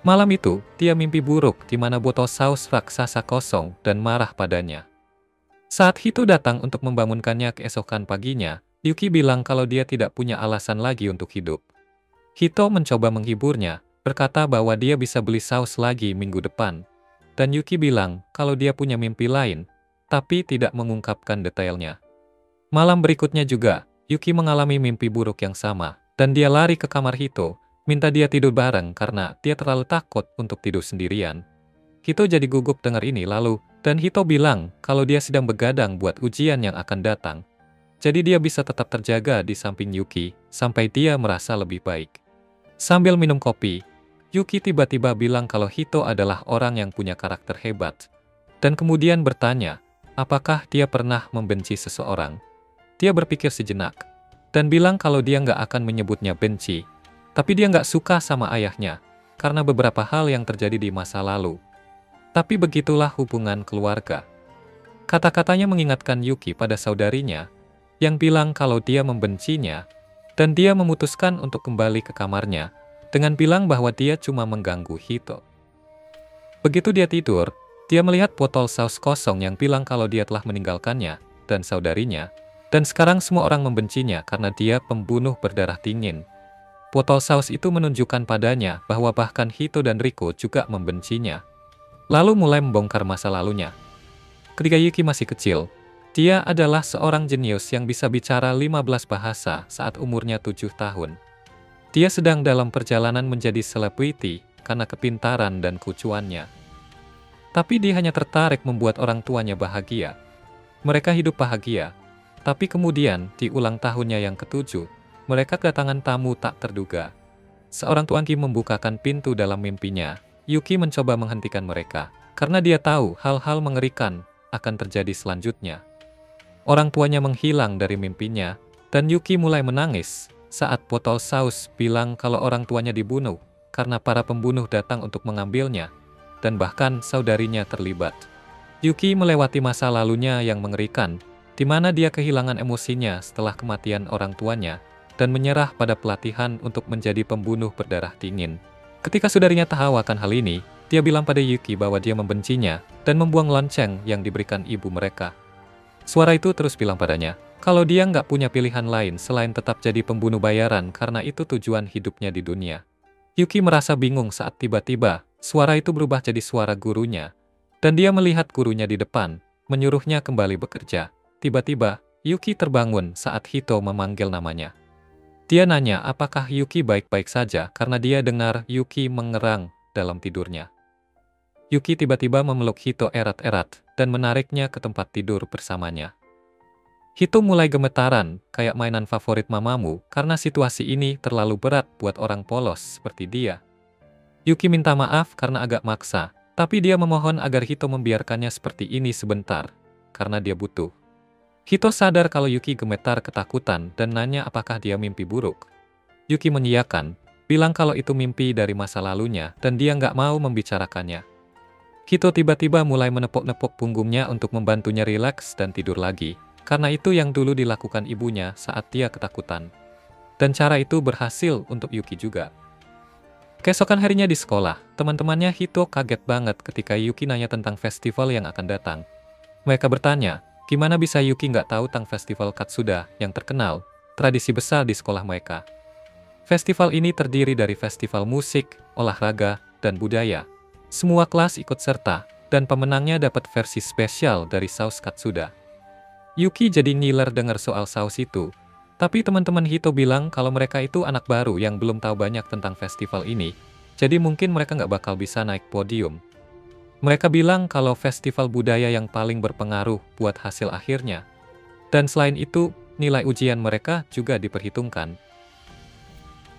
Speaker 1: Malam itu, dia mimpi buruk di mana botol saus raksasa kosong dan marah padanya. Saat Hito datang untuk membangunkannya keesokan paginya, Yuki bilang kalau dia tidak punya alasan lagi untuk hidup. Hito mencoba menghiburnya, berkata bahwa dia bisa beli saus lagi minggu depan. Dan Yuki bilang kalau dia punya mimpi lain, tapi tidak mengungkapkan detailnya. Malam berikutnya juga, Yuki mengalami mimpi buruk yang sama, dan dia lari ke kamar Hito, minta dia tidur bareng karena dia terlalu takut untuk tidur sendirian. Hito jadi gugup dengar ini lalu, dan Hito bilang kalau dia sedang begadang buat ujian yang akan datang. Jadi dia bisa tetap terjaga di samping Yuki, sampai dia merasa lebih baik. Sambil minum kopi, Yuki tiba-tiba bilang kalau Hito adalah orang yang punya karakter hebat. Dan kemudian bertanya, apakah dia pernah membenci seseorang? Dia berpikir sejenak, dan bilang kalau dia nggak akan menyebutnya benci. Tapi dia nggak suka sama ayahnya, karena beberapa hal yang terjadi di masa lalu. Tapi begitulah hubungan keluarga. Kata-katanya mengingatkan Yuki pada saudarinya, yang bilang kalau dia membencinya, dan dia memutuskan untuk kembali ke kamarnya, dengan bilang bahwa dia cuma mengganggu Hito. Begitu dia tidur, dia melihat botol saus kosong yang bilang kalau dia telah meninggalkannya, dan saudarinya, dan sekarang semua orang membencinya karena dia pembunuh berdarah dingin. Botol saus itu menunjukkan padanya bahwa bahkan Hito dan Riko juga membencinya. Lalu mulai membongkar masa lalunya. Ketika Yuki masih kecil, dia adalah seorang jenius yang bisa bicara 15 bahasa saat umurnya 7 tahun. Dia sedang dalam perjalanan menjadi selebriti karena kepintaran dan kelucuannya. Tapi dia hanya tertarik membuat orang tuanya bahagia. Mereka hidup bahagia, tapi kemudian di ulang tahunnya yang ke-7, mereka kedatangan tamu tak terduga. Seorang tuanki membukakan pintu dalam mimpinya. Yuki mencoba menghentikan mereka, karena dia tahu hal-hal mengerikan akan terjadi selanjutnya. Orang tuanya menghilang dari mimpinya, dan Yuki mulai menangis saat botol saus bilang kalau orang tuanya dibunuh, karena para pembunuh datang untuk mengambilnya, dan bahkan saudarinya terlibat. Yuki melewati masa lalunya yang mengerikan, di mana dia kehilangan emosinya setelah kematian orang tuanya, dan menyerah pada pelatihan untuk menjadi pembunuh berdarah dingin. Ketika saudarinya tahu akan hal ini, dia bilang pada Yuki bahwa dia membencinya, dan membuang lonceng yang diberikan ibu mereka. Suara itu terus bilang padanya, kalau dia nggak punya pilihan lain selain tetap jadi pembunuh bayaran karena itu tujuan hidupnya di dunia. Yuki merasa bingung saat tiba-tiba, suara itu berubah jadi suara gurunya, dan dia melihat gurunya di depan, menyuruhnya kembali bekerja. Tiba-tiba, Yuki terbangun saat Hito memanggil namanya. Dia nanya apakah Yuki baik-baik saja karena dia dengar Yuki mengerang dalam tidurnya. Yuki tiba-tiba memeluk Hito erat-erat dan menariknya ke tempat tidur bersamanya. Hito mulai gemetaran, kayak mainan favorit mamamu, karena situasi ini terlalu berat buat orang polos seperti dia. Yuki minta maaf karena agak maksa, tapi dia memohon agar Hito membiarkannya seperti ini sebentar, karena dia butuh. Hito sadar kalau Yuki gemetar ketakutan dan nanya apakah dia mimpi buruk. Yuki mengiyakan, bilang kalau itu mimpi dari masa lalunya dan dia nggak mau membicarakannya. Hito tiba-tiba mulai menepuk-nepuk punggungnya untuk membantunya rileks dan tidur lagi, karena itu yang dulu dilakukan ibunya saat dia ketakutan. Dan cara itu berhasil untuk Yuki juga. Keesokan harinya di sekolah, teman-temannya Hito kaget banget ketika Yuki nanya tentang festival yang akan datang. Mereka bertanya, gimana bisa Yuki nggak tahu tentang festival Katsuda yang terkenal, tradisi besar di sekolah mereka. Festival ini terdiri dari festival musik, olahraga, dan budaya. Semua kelas ikut serta, dan pemenangnya dapat versi spesial dari saus Katsuda. Yuki jadi ngiler dengar soal saus itu, tapi teman-teman Hito bilang kalau mereka itu anak baru yang belum tahu banyak tentang festival ini, jadi mungkin mereka nggak bakal bisa naik podium. Mereka bilang kalau festival budaya yang paling berpengaruh buat hasil akhirnya. Dan selain itu, nilai ujian mereka juga diperhitungkan.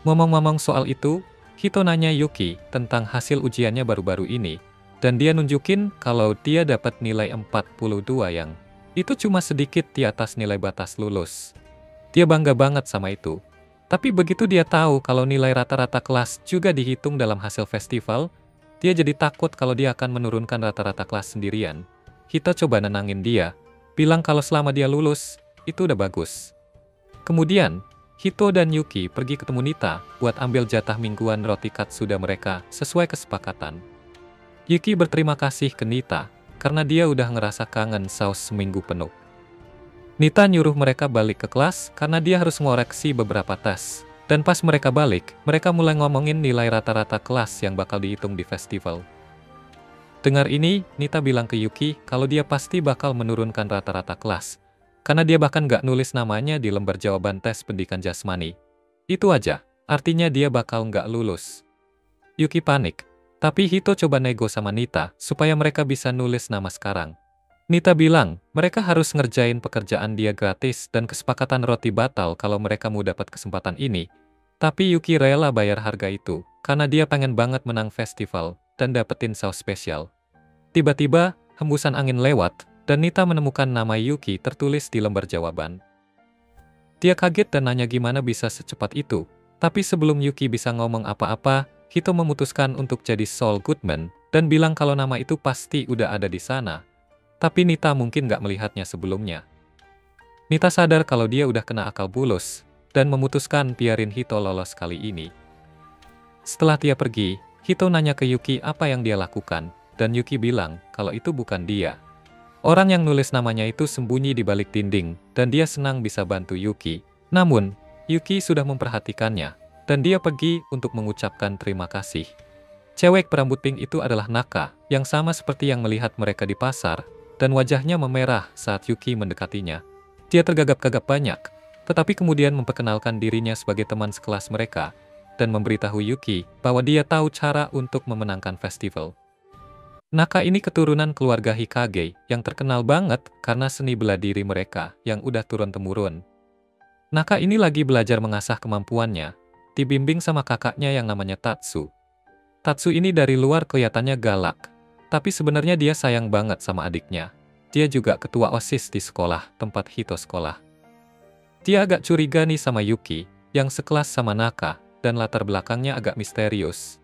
Speaker 1: Ngomong-ngomong soal itu, Hito nanya Yuki tentang hasil ujiannya baru-baru ini, dan dia nunjukin kalau dia dapat nilai 42 yang itu cuma sedikit di atas nilai batas lulus. Dia bangga banget sama itu. Tapi begitu dia tahu kalau nilai rata-rata kelas juga dihitung dalam hasil festival, dia jadi takut kalau dia akan menurunkan rata-rata kelas sendirian. Hito coba nenangin dia, bilang kalau selama dia lulus, itu udah bagus. Kemudian, Hito dan Yuki pergi ketemu Nita buat ambil jatah mingguan roti Katsuda mereka sesuai kesepakatan. Yuki berterima kasih ke Nita, karena dia udah ngerasa kangen saus seminggu penuh. Nita nyuruh mereka balik ke kelas karena dia harus ngoreksi beberapa tes. Dan pas mereka balik, mereka mulai ngomongin nilai rata-rata kelas yang bakal dihitung di festival. Dengar ini, Nita bilang ke Yuki kalau dia pasti bakal menurunkan rata-rata kelas. Karena dia bahkan nggak nulis namanya di lembar jawaban tes pendidikan jasmani. Itu aja, artinya dia bakal nggak lulus. Yuki panik, tapi Hito coba nego sama Nita supaya mereka bisa nulis nama sekarang. Nita bilang, mereka harus ngerjain pekerjaan dia gratis dan kesepakatan roti batal kalau mereka mau dapat kesempatan ini. Tapi Yuki rela bayar harga itu, karena dia pengen banget menang festival dan dapetin saus spesial. Tiba-tiba, hembusan angin lewat, dan Nita menemukan nama Yuki tertulis di lembar jawaban. Dia kaget dan nanya gimana bisa secepat itu. Tapi sebelum Yuki bisa ngomong apa-apa, Hito memutuskan untuk jadi Saul Goodman, dan bilang kalau nama itu pasti udah ada di sana. Tapi Nita mungkin nggak melihatnya sebelumnya. Nita sadar kalau dia udah kena akal bulus, dan memutuskan biarin Hito lolos kali ini. Setelah dia pergi, Hito nanya ke Yuki apa yang dia lakukan, dan Yuki bilang kalau itu bukan dia. Orang yang nulis namanya itu sembunyi di balik dinding, dan dia senang bisa bantu Yuki. Namun, Yuki sudah memperhatikannya, dan dia pergi untuk mengucapkan terima kasih. Cewek berambut pink itu adalah Naka, yang sama seperti yang melihat mereka di pasar, dan wajahnya memerah saat Yuki mendekatinya. Dia tergagap-gagap banyak, tetapi kemudian memperkenalkan dirinya sebagai teman sekelas mereka, dan memberitahu Yuki bahwa dia tahu cara untuk memenangkan festival. Naka ini keturunan keluarga Hikage yang terkenal banget karena seni bela diri mereka yang udah turun-temurun. Naka ini lagi belajar mengasah kemampuannya, dibimbing sama kakaknya yang namanya Tatsu. Tatsu ini dari luar kelihatannya galak, tapi sebenarnya dia sayang banget sama adiknya. Dia juga ketua OSIS di sekolah tempat Hito sekolah. Dia agak curiga nih sama Yuki, yang sekelas sama Naka, dan latar belakangnya agak misterius.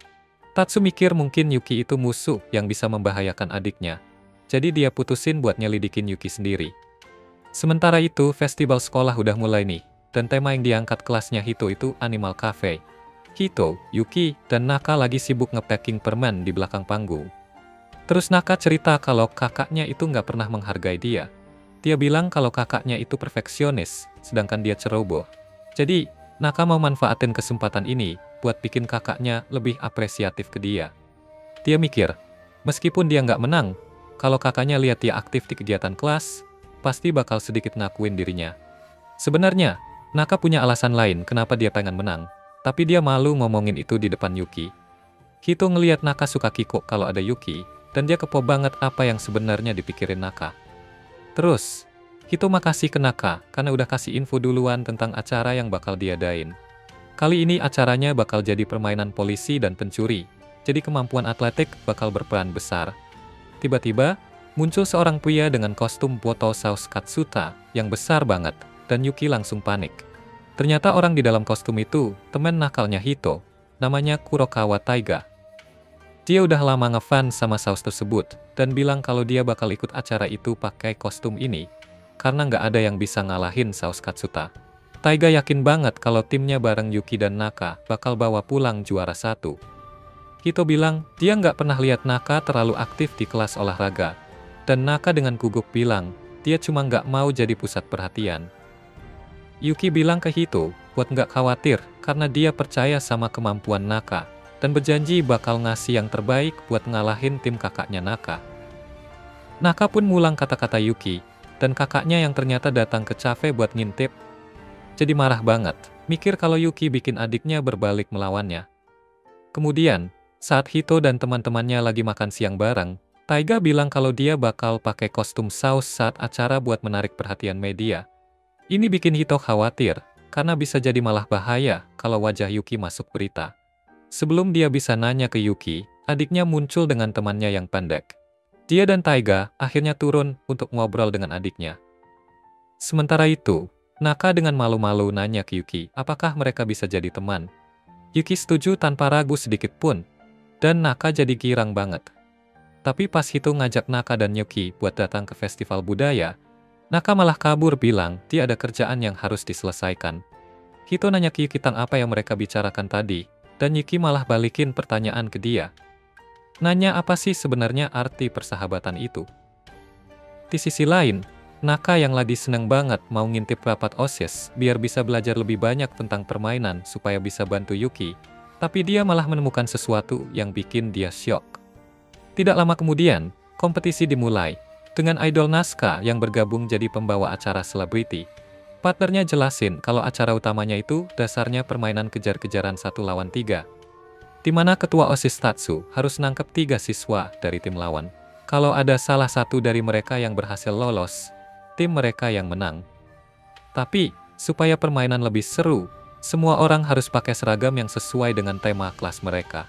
Speaker 1: Tatsu mikir mungkin Yuki itu musuh yang bisa membahayakan adiknya, jadi dia putusin buat nyelidikin Yuki sendiri. Sementara itu, festival sekolah udah mulai nih, dan tema yang diangkat kelasnya Hito itu Animal Cafe. Hito, Yuki, dan Naka lagi sibuk ngepacking permen di belakang panggung. Terus Naka cerita kalau kakaknya itu nggak pernah menghargai dia. Dia bilang kalau kakaknya itu perfeksionis, sedangkan dia ceroboh. Jadi, Naka mau manfaatin kesempatan ini buat bikin kakaknya lebih apresiatif ke dia. Dia mikir, meskipun dia nggak menang, kalau kakaknya lihat dia aktif di kegiatan kelas, pasti bakal sedikit ngakuin dirinya. Sebenarnya, Naka punya alasan lain kenapa dia pengen menang, tapi dia malu ngomongin itu di depan Yuki. Hito ngeliat Naka suka kikuk kalau ada Yuki, dan dia kepo banget apa yang sebenarnya dipikirin Naka. Terus, Hito makasih ke Naka karena udah kasih info duluan tentang acara yang bakal diadain. Kali ini acaranya bakal jadi permainan polisi dan pencuri, jadi kemampuan atletik bakal berperan besar. Tiba-tiba, muncul seorang pria dengan kostum botol saus Katsuta yang besar banget, dan Yuki langsung panik. Ternyata orang di dalam kostum itu teman nakalnya Hito, namanya Kurokawa Taiga. Dia udah lama ngefans sama saus tersebut, dan bilang kalau dia bakal ikut acara itu pakai kostum ini, karena nggak ada yang bisa ngalahin saus Katsuta. Taiga yakin banget kalau timnya bareng Yuki dan Naka bakal bawa pulang juara 1. Hito bilang dia nggak pernah lihat Naka terlalu aktif di kelas olahraga, dan Naka dengan gugup bilang dia cuma nggak mau jadi pusat perhatian. Yuki bilang ke Hito buat nggak khawatir karena dia percaya sama kemampuan Naka dan berjanji bakal ngasih yang terbaik buat ngalahin tim kakaknya Naka. Naka pun ngulang kata-kata Yuki, dan kakaknya yang ternyata datang ke cafe buat ngintip. Jadi marah banget, mikir kalau Yuki bikin adiknya berbalik melawannya. Kemudian, saat Hito dan teman-temannya lagi makan siang bareng, Taiga bilang kalau dia bakal pakai kostum saus saat acara buat menarik perhatian media. Ini bikin Hito khawatir, karena bisa jadi malah bahaya kalau wajah Yuki masuk berita. Sebelum dia bisa nanya ke Yuki, adiknya muncul dengan temannya yang pendek. Dia dan Taiga akhirnya turun untuk ngobrol dengan adiknya. Sementara itu, Naka dengan malu-malu nanya ke Yuki apakah mereka bisa jadi teman. Yuki setuju tanpa ragu sedikit pun, dan Naka jadi girang banget. Tapi pas Hito ngajak Naka dan Yuki buat datang ke festival budaya, Naka malah kabur bilang dia ada kerjaan yang harus diselesaikan. Hito nanya ke Yuki tentang apa yang mereka bicarakan tadi, dan Yuki malah balikin pertanyaan ke dia. Nanya apa sih sebenarnya arti persahabatan itu. Di sisi lain, Naka yang lagi seneng banget mau ngintip rapat OSIS biar bisa belajar lebih banyak tentang permainan supaya bisa bantu Yuki, tapi dia malah menemukan sesuatu yang bikin dia syok. Tidak lama kemudian, kompetisi dimulai, dengan idol Nazca yang bergabung jadi pembawa acara selebriti. Partnernya jelasin kalau acara utamanya itu dasarnya permainan kejar-kejaran 1 lawan 3. Di mana ketua OSIS Tatsu harus nangkep 3 siswa dari tim lawan. Kalau ada salah satu dari mereka yang berhasil lolos, tim mereka yang menang. Tapi, supaya permainan lebih seru, semua orang harus pakai seragam yang sesuai dengan tema kelas mereka.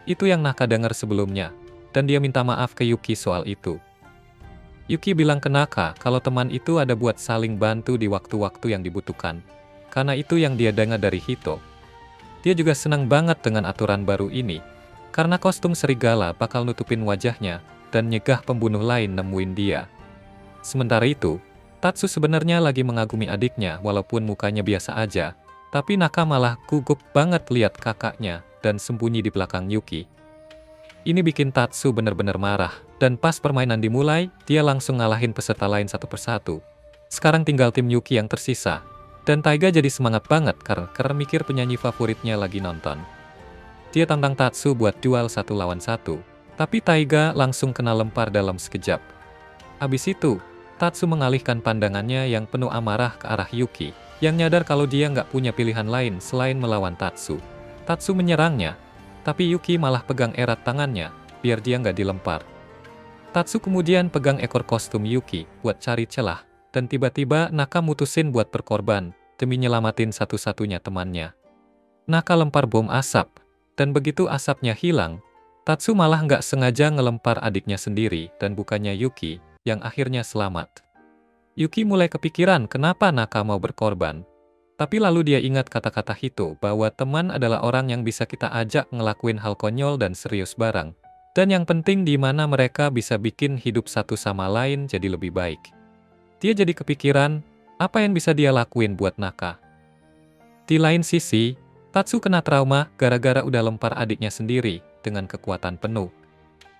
Speaker 1: Itu yang Naka dengar sebelumnya, dan dia minta maaf ke Yuki soal itu. Yuki bilang ke Naka kalau teman itu ada buat saling bantu di waktu-waktu yang dibutuhkan. Karena itu yang dia dengar dari Hito. Dia juga senang banget dengan aturan baru ini, karena kostum serigala bakal nutupin wajahnya dan nyegah pembunuh lain nemuin dia. Sementara itu, Tatsu sebenarnya lagi mengagumi adiknya walaupun mukanya biasa aja, tapi Naka malah gugup banget lihat kakaknya dan sembunyi di belakang Yuki. Ini bikin Tatsu bener-bener marah, dan pas permainan dimulai, dia langsung ngalahin peserta lain satu persatu. Sekarang tinggal tim Yuki yang tersisa, dan Taiga jadi semangat banget karena mikir penyanyi favoritnya lagi nonton. Dia tantang Tatsu buat duel 1 lawan 1, tapi Taiga langsung kena lempar dalam sekejap. Habis itu, Tatsu mengalihkan pandangannya yang penuh amarah ke arah Yuki, yang nyadar kalau dia nggak punya pilihan lain selain melawan Tatsu. Tatsu menyerangnya, tapi Yuki malah pegang erat tangannya, biar dia nggak dilempar. Tatsu kemudian pegang ekor kostum Yuki buat cari celah, dan tiba-tiba Naka mutusin buat berkorban, demi nyelamatin satu-satunya temannya. Naka lempar bom asap, dan begitu asapnya hilang, Tatsu malah nggak sengaja ngelempar adiknya sendiri dan bukannya Yuki, yang akhirnya selamat. Yuki mulai kepikiran kenapa Naka mau berkorban. Tapi lalu dia ingat kata-kata Hito bahwa teman adalah orang yang bisa kita ajak ngelakuin hal konyol dan serius bareng. Dan yang penting di mana mereka bisa bikin hidup satu sama lain jadi lebih baik. Dia jadi kepikiran, apa yang bisa dia lakuin buat Naka. Di lain sisi, Tatsu kena trauma gara-gara udah lempar adiknya sendiri dengan kekuatan penuh.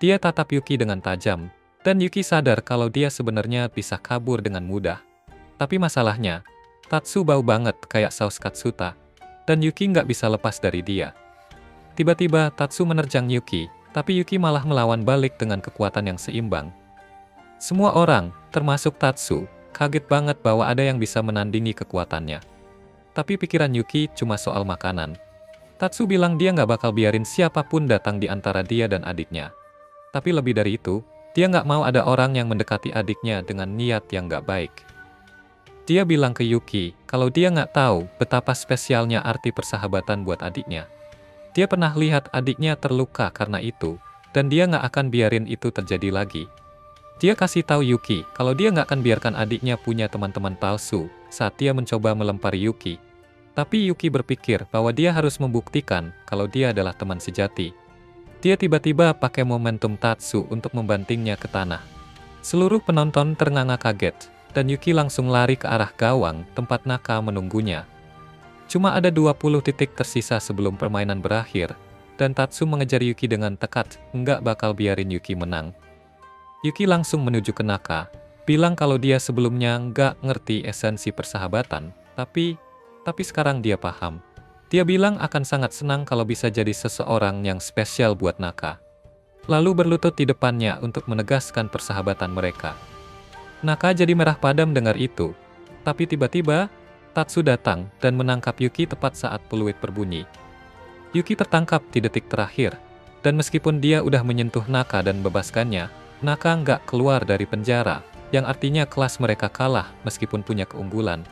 Speaker 1: Dia tatap Yuki dengan tajam, dan Yuki sadar kalau dia sebenarnya bisa kabur dengan mudah. Tapi masalahnya, Tatsu bau banget kayak saus Katsuta, dan Yuki nggak bisa lepas dari dia. Tiba-tiba Tatsu menerjang Yuki, tapi Yuki malah melawan balik dengan kekuatan yang seimbang. Semua orang, termasuk Tatsu, kaget banget bahwa ada yang bisa menandingi kekuatannya. Tapi pikiran Yuki cuma soal makanan. Tatsu bilang dia nggak bakal biarin siapapun datang di antara dia dan adiknya. Tapi lebih dari itu, dia nggak mau ada orang yang mendekati adiknya dengan niat yang nggak baik. Dia bilang ke Yuki kalau dia nggak tahu betapa spesialnya arti persahabatan buat adiknya. Dia pernah lihat adiknya terluka karena itu, dan dia nggak akan biarin itu terjadi lagi. Dia kasih tahu Yuki kalau dia nggak akan biarkan adiknya punya teman-teman palsu saat dia mencoba melempari Yuki, Tapi Yuki berpikir bahwa dia harus membuktikan kalau dia adalah teman sejati. Dia tiba-tiba pakai momentum Tatsu untuk membantingnya ke tanah. Seluruh penonton ternganga kaget, dan Yuki langsung lari ke arah gawang tempat Naka menunggunya. Cuma ada 20 titik tersisa sebelum permainan berakhir, dan Tatsu mengejar Yuki dengan tekad, nggak bakal biarin Yuki menang. Yuki langsung menuju ke Naka, bilang kalau dia sebelumnya nggak ngerti esensi persahabatan, tapi sekarang dia paham. Dia bilang akan sangat senang kalau bisa jadi seseorang yang spesial buat Naka. Lalu berlutut di depannya untuk menegaskan persahabatan mereka. Naka jadi merah padam dengar itu, tapi tiba-tiba Tatsu datang dan menangkap Yuki tepat saat peluit berbunyi. Yuki tertangkap di detik terakhir, dan meskipun dia udah menyentuh Naka dan bebaskannya, Naka nggak keluar dari penjara, yang artinya kelas mereka kalah meskipun punya keunggulan.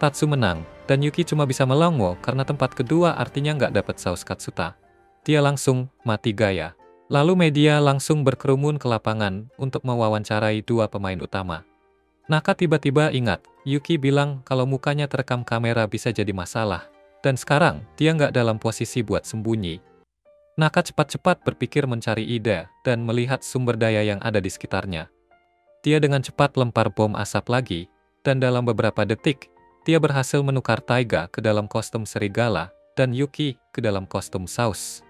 Speaker 1: Tatsu menang, dan Yuki cuma bisa melongo karena tempat kedua artinya nggak dapat saus katsuta. Dia langsung mati gaya. Lalu media langsung berkerumun ke lapangan untuk mewawancarai dua pemain utama. Naka tiba-tiba ingat, Yuki bilang kalau mukanya terekam kamera bisa jadi masalah, dan sekarang dia nggak dalam posisi buat sembunyi. Naka cepat-cepat berpikir mencari ide dan melihat sumber daya yang ada di sekitarnya. Dia dengan cepat lempar bom asap lagi, dan dalam beberapa detik, dia berhasil menukar Taiga ke dalam kostum serigala, dan Yuki ke dalam kostum saus.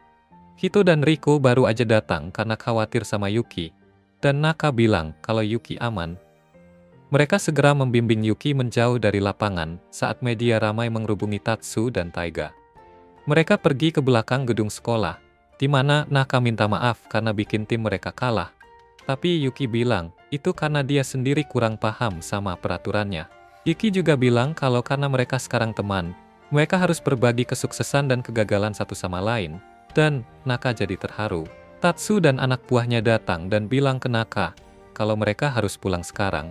Speaker 1: Hito dan Riko baru aja datang karena khawatir sama Yuki, dan Naka bilang kalau Yuki aman. Mereka segera membimbing Yuki menjauh dari lapangan saat media ramai mengerubungi Tatsu dan Taiga. Mereka pergi ke belakang gedung sekolah, di mana Naka minta maaf karena bikin tim mereka kalah. Tapi Yuki bilang, itu karena dia sendiri kurang paham sama peraturannya. Yuki juga bilang kalau karena mereka sekarang teman, mereka harus berbagi kesuksesan dan kegagalan satu sama lain. Dan Naka jadi terharu. Tatsu dan anak buahnya datang dan bilang ke Naka kalau mereka harus pulang sekarang.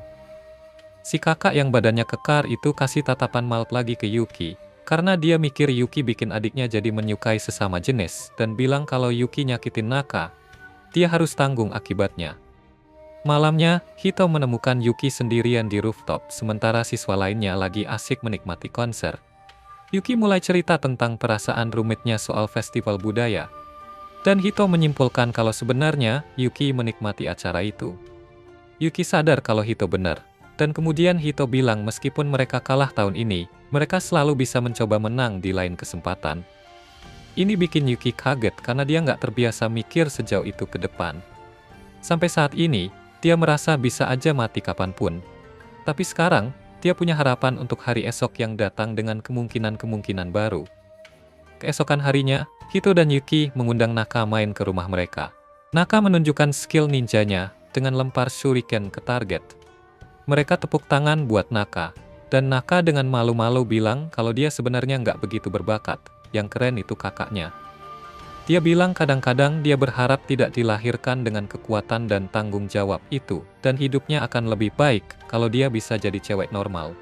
Speaker 1: Si kakak yang badannya kekar itu kasih tatapan maut lagi ke Yuki, karena dia mikir Yuki bikin adiknya jadi menyukai sesama jenis, dan bilang kalau Yuki nyakitin Naka, dia harus tanggung akibatnya. Malamnya, Hito menemukan Yuki sendirian di rooftop, sementara siswa lainnya lagi asik menikmati konser. Yuki mulai cerita tentang perasaan rumitnya soal festival budaya. Dan Hito menyimpulkan kalau sebenarnya Yuki menikmati acara itu. Yuki sadar kalau Hito benar. Dan kemudian Hito bilang meskipun mereka kalah tahun ini, mereka selalu bisa mencoba menang di lain kesempatan. Ini bikin Yuki kaget karena dia nggak terbiasa mikir sejauh itu ke depan. Sampai saat ini, dia merasa bisa aja mati kapanpun. Tapi sekarang, dia punya harapan untuk hari esok yang datang dengan kemungkinan-kemungkinan baru. Keesokan harinya, Hito dan Yuki mengundang Naka main ke rumah mereka. Naka menunjukkan skill ninjanya dengan lempar shuriken ke target. Mereka tepuk tangan buat Naka, dan Naka dengan malu-malu bilang kalau dia sebenarnya nggak begitu berbakat, yang keren itu kakaknya. Dia bilang kadang-kadang dia berharap tidak dilahirkan dengan kekuatan dan tanggung jawab itu, dan hidupnya akan lebih baik kalau dia bisa jadi cewek normal.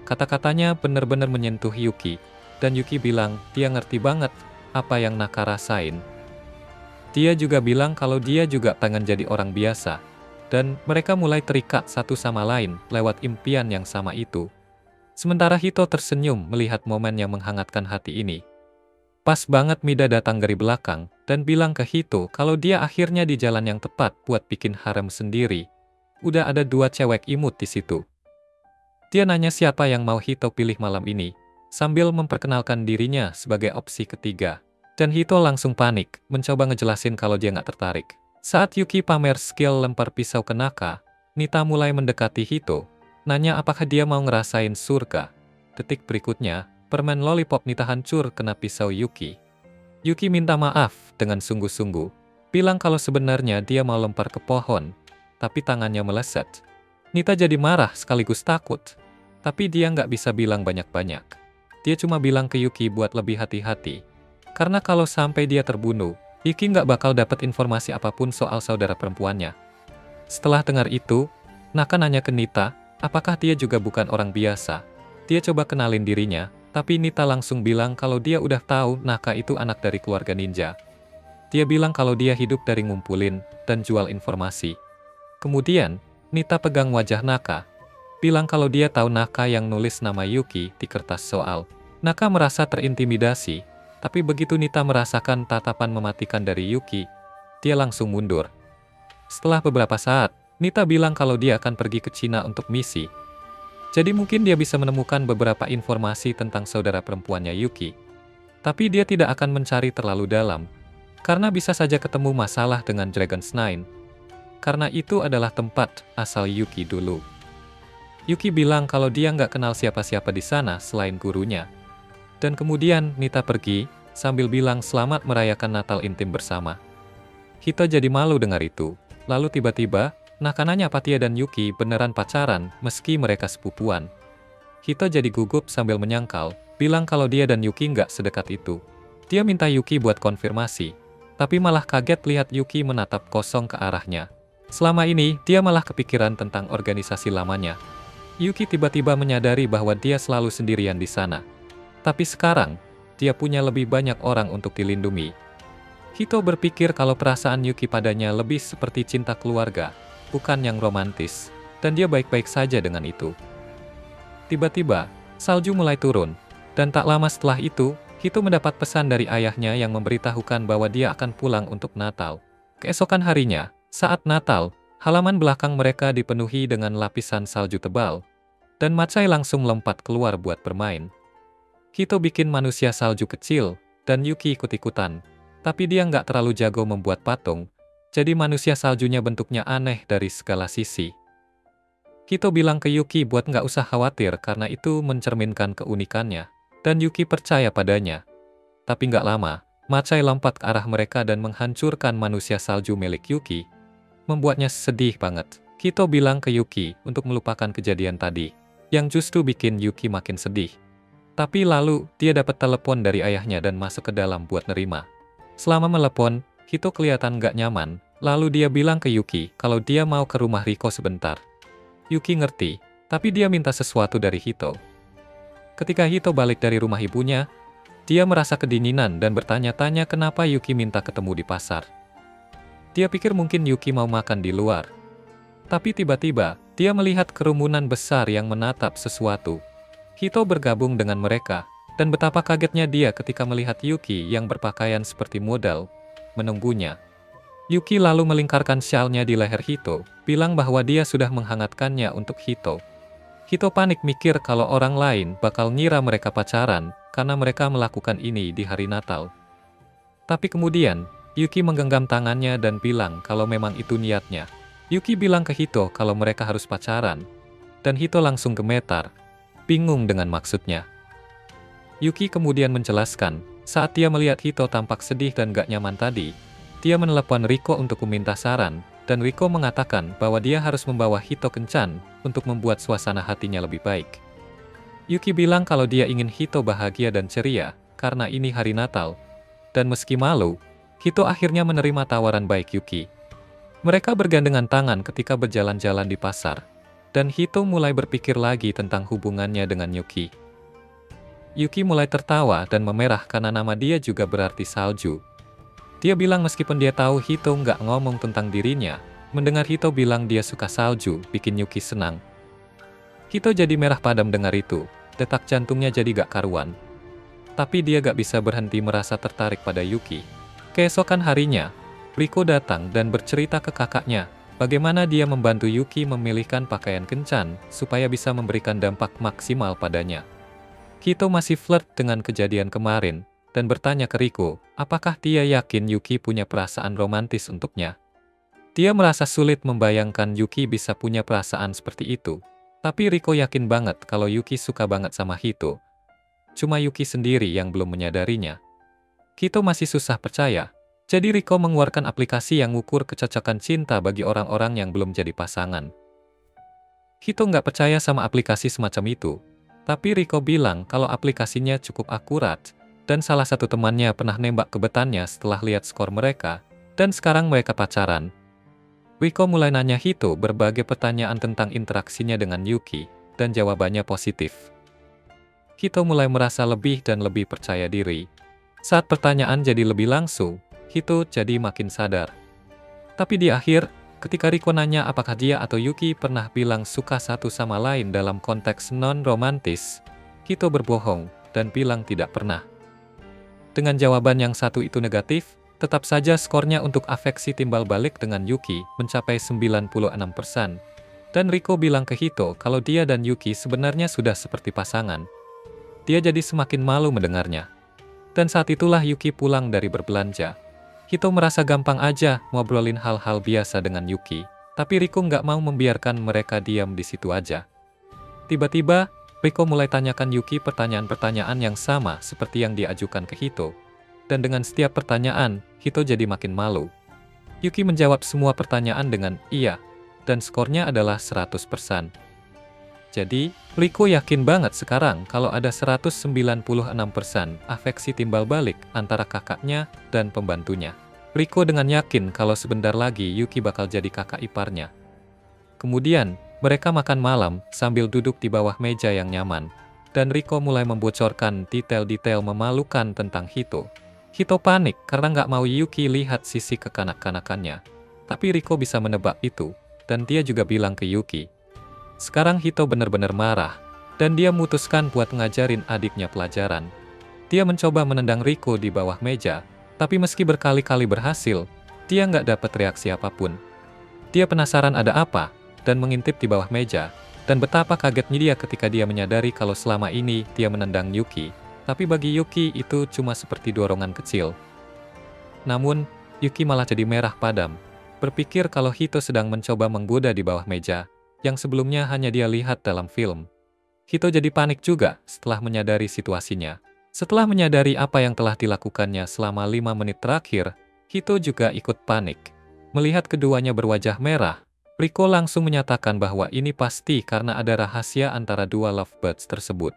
Speaker 1: Kata-katanya benar-benar menyentuh Yuki, dan Yuki bilang dia ngerti banget apa yang Naka rasain. Dia juga bilang kalau dia juga pengen jadi orang biasa, dan mereka mulai terikat satu sama lain lewat impian yang sama itu. Sementara Hito tersenyum melihat momen yang menghangatkan hati ini. Pas banget Mida datang dari belakang, dan bilang ke Hito kalau dia akhirnya di jalan yang tepat buat bikin harem sendiri. Udah ada 2 cewek imut di situ. Dia nanya siapa yang mau Hito pilih malam ini, sambil memperkenalkan dirinya sebagai opsi ketiga. Dan Hito langsung panik, mencoba ngejelasin kalau dia nggak tertarik. Saat Yuki pamer skill lempar pisau ke Naka, Nita mulai mendekati Hito, nanya apakah dia mau ngerasain surga. Detik berikutnya, permen lollipop Nita hancur kena pisau Yuki. Yuki minta maaf dengan sungguh-sungguh, bilang kalau sebenarnya dia mau lempar ke pohon, tapi tangannya meleset. Nita jadi marah sekaligus takut, tapi dia nggak bisa bilang banyak-banyak. Dia cuma bilang ke Yuki buat lebih hati-hati, karena kalau sampai dia terbunuh, Yuki nggak bakal dapat informasi apapun soal saudara perempuannya. Setelah dengar itu, Naka nanya ke Nita, apakah dia juga bukan orang biasa. Dia coba kenalin dirinya, tapi Nita langsung bilang kalau dia udah tahu Naka itu anak dari keluarga ninja. Dia bilang kalau dia hidup dari ngumpulin dan jual informasi. Kemudian, Nita pegang wajah Naka. bilang kalau dia tahu Naka yang nulis nama Yuki di kertas soal. Naka merasa terintimidasi, tapi begitu Nita merasakan tatapan mematikan dari Yuki, dia langsung mundur. Setelah beberapa saat, Nita bilang kalau dia akan pergi ke Cina untuk misi. Jadi mungkin dia bisa menemukan beberapa informasi tentang saudara perempuannya Yuki. Tapi dia tidak akan mencari terlalu dalam, karena bisa saja ketemu masalah dengan Dragon's Nine. Karena itu adalah tempat asal Yuki dulu. Yuki bilang kalau dia nggak kenal siapa-siapa di sana selain gurunya. Dan kemudian Nita pergi, sambil bilang selamat merayakan Natal intim bersama. Hito jadi malu dengar itu. Lalu tiba-tiba, Naka nanya apa Tia dan Yuki beneran pacaran meski mereka sepupuan. Hito jadi gugup sambil menyangkal, bilang kalau dia dan Yuki nggak sedekat itu. Dia minta Yuki buat konfirmasi, tapi malah kaget lihat Yuki menatap kosong ke arahnya. Selama ini, dia malah kepikiran tentang organisasi lamanya. Yuki tiba-tiba menyadari bahwa dia selalu sendirian di sana. Tapi sekarang, dia punya lebih banyak orang untuk dilindungi. Hito berpikir kalau perasaan Yuki padanya lebih seperti cinta keluarga, bukan yang romantis, dan dia baik-baik saja dengan itu. Tiba-tiba, salju mulai turun, dan tak lama setelah itu, Hito mendapat pesan dari ayahnya yang memberitahukan bahwa dia akan pulang untuk Natal. Keesokan harinya, saat Natal, halaman belakang mereka dipenuhi dengan lapisan salju tebal, dan Macai langsung lompat keluar buat bermain. Hito bikin manusia salju kecil, dan Yuki ikut-ikutan, tapi dia nggak terlalu jago membuat patung, jadi manusia saljunya bentuknya aneh dari segala sisi. Hito bilang ke Yuki buat nggak usah khawatir karena itu mencerminkan keunikannya, dan Yuki percaya padanya. Tapi nggak lama, Macai lompat ke arah mereka dan menghancurkan manusia salju milik Yuki, membuatnya sedih banget. Hito bilang ke Yuki untuk melupakan kejadian tadi, yang justru bikin Yuki makin sedih. Tapi lalu, dia dapat telepon dari ayahnya dan masuk ke dalam buat nerima. Selama melepon, Hito kelihatan nggak nyaman, lalu dia bilang ke Yuki kalau dia mau ke rumah Riko sebentar. Yuki ngerti, tapi dia minta sesuatu dari Hito. Ketika Hito balik dari rumah ibunya, dia merasa kedinginan dan bertanya-tanya kenapa Yuki minta ketemu di pasar. Dia pikir mungkin Yuki mau makan di luar. Tapi tiba-tiba, dia melihat kerumunan besar yang menatap sesuatu. Hito bergabung dengan mereka, dan betapa kagetnya dia ketika melihat Yuki yang berpakaian seperti model, menunggunya. Yuki lalu melingkarkan syalnya di leher Hito, bilang bahwa dia sudah menghangatkannya untuk Hito. Hito panik mikir kalau orang lain bakal ngira mereka pacaran, karena mereka melakukan ini di hari Natal. Tapi kemudian, Yuki menggenggam tangannya dan bilang kalau memang itu niatnya. Yuki bilang ke Hito kalau mereka harus pacaran, dan Hito langsung gemetar, bingung dengan maksudnya. Yuki kemudian menjelaskan, saat dia melihat Hito tampak sedih dan gak nyaman tadi, dia menelepon Riko untuk meminta saran, dan Riko mengatakan bahwa dia harus membawa Hito kencan untuk membuat suasana hatinya lebih baik. Yuki bilang kalau dia ingin Hito bahagia dan ceria, karena ini hari Natal, dan meski malu, Hito akhirnya menerima tawaran baik Yuki. Mereka bergandengan tangan ketika berjalan-jalan di pasar, dan Hito mulai berpikir lagi tentang hubungannya dengan Yuki. Yuki mulai tertawa dan memerah karena nama dia juga berarti salju. Dia bilang meskipun dia tahu Hito nggak ngomong tentang dirinya, mendengar Hito bilang dia suka salju bikin Yuki senang. Hito jadi merah padam dengar itu, detak jantungnya jadi gak karuan. Tapi dia gak bisa berhenti merasa tertarik pada Yuki. Keesokan harinya, Riko datang dan bercerita ke kakaknya, bagaimana dia membantu Yuki memilihkan pakaian kencan, supaya bisa memberikan dampak maksimal padanya. Hito masih flirt dengan kejadian kemarin, dan bertanya ke Riko, apakah dia yakin Yuki punya perasaan romantis untuknya. Dia merasa sulit membayangkan Yuki bisa punya perasaan seperti itu. Tapi Riko yakin banget kalau Yuki suka banget sama Hito. Cuma Yuki sendiri yang belum menyadarinya. Hito masih susah percaya, jadi Riko mengeluarkan aplikasi yang mengukur kecocokan cinta bagi orang-orang yang belum jadi pasangan. Hito nggak percaya sama aplikasi semacam itu, tapi Riko bilang kalau aplikasinya cukup akurat, dan salah satu temannya pernah nembak gebetannya setelah lihat skor mereka, dan sekarang mereka pacaran. Riko mulai nanya Hito berbagai pertanyaan tentang interaksinya dengan Yuki, dan jawabannya positif. Hito mulai merasa lebih dan lebih percaya diri. Saat pertanyaan jadi lebih langsung, Hito jadi makin sadar. Tapi di akhir, Ketika Riko nanya apakah dia atau Yuki pernah bilang suka satu sama lain dalam konteks non-romantis, Hito berbohong dan bilang tidak pernah. Dengan jawaban yang satu itu negatif, tetap saja skornya untuk afeksi timbal balik dengan Yuki mencapai 96%. Dan Riko bilang ke Hito kalau dia dan Yuki sebenarnya sudah seperti pasangan. Dia jadi semakin malu mendengarnya. Dan saat itulah Yuki pulang dari berbelanja. Hito merasa gampang aja ngobrolin hal-hal biasa dengan Yuki, tapi Riko nggak mau membiarkan mereka diam di situ aja. Tiba-tiba, Riko mulai tanyakan Yuki pertanyaan-pertanyaan yang sama seperti yang diajukan ke Hito. Dan dengan setiap pertanyaan, Hito jadi makin malu. Yuki menjawab semua pertanyaan dengan iya, dan skornya adalah 100%. Jadi, Riko yakin banget sekarang kalau ada 196% afeksi timbal balik antara kakaknya dan pembantunya. Riko dengan yakin kalau sebentar lagi Yuki bakal jadi kakak iparnya. Kemudian, mereka makan malam sambil duduk di bawah meja yang nyaman. Dan Riko mulai membocorkan detail-detail memalukan tentang Hito. Hito panik karena nggak mau Yuki lihat sisi kekanak-kanakannya. Tapi Riko bisa menebak itu, dan dia juga bilang ke Yuki. Sekarang Hito benar-benar marah, dan dia memutuskan buat ngajarin adiknya pelajaran. Dia mencoba menendang Riko di bawah meja, tapi meski berkali-kali berhasil, dia nggak dapat reaksi apapun. Dia penasaran ada apa, dan mengintip di bawah meja, dan betapa kagetnya dia ketika dia menyadari kalau selama ini dia menendang Yuki, tapi bagi Yuki itu cuma seperti dorongan kecil. Namun, Yuki malah jadi merah padam, berpikir kalau Hito sedang mencoba menggoda di bawah meja, yang sebelumnya hanya dia lihat dalam film. Hito jadi panik juga setelah menyadari situasinya. Setelah menyadari apa yang telah dilakukannya selama 5 menit terakhir, Hito juga ikut panik. Melihat keduanya berwajah merah, Riko langsung menyatakan bahwa ini pasti karena ada rahasia antara dua lovebirds tersebut.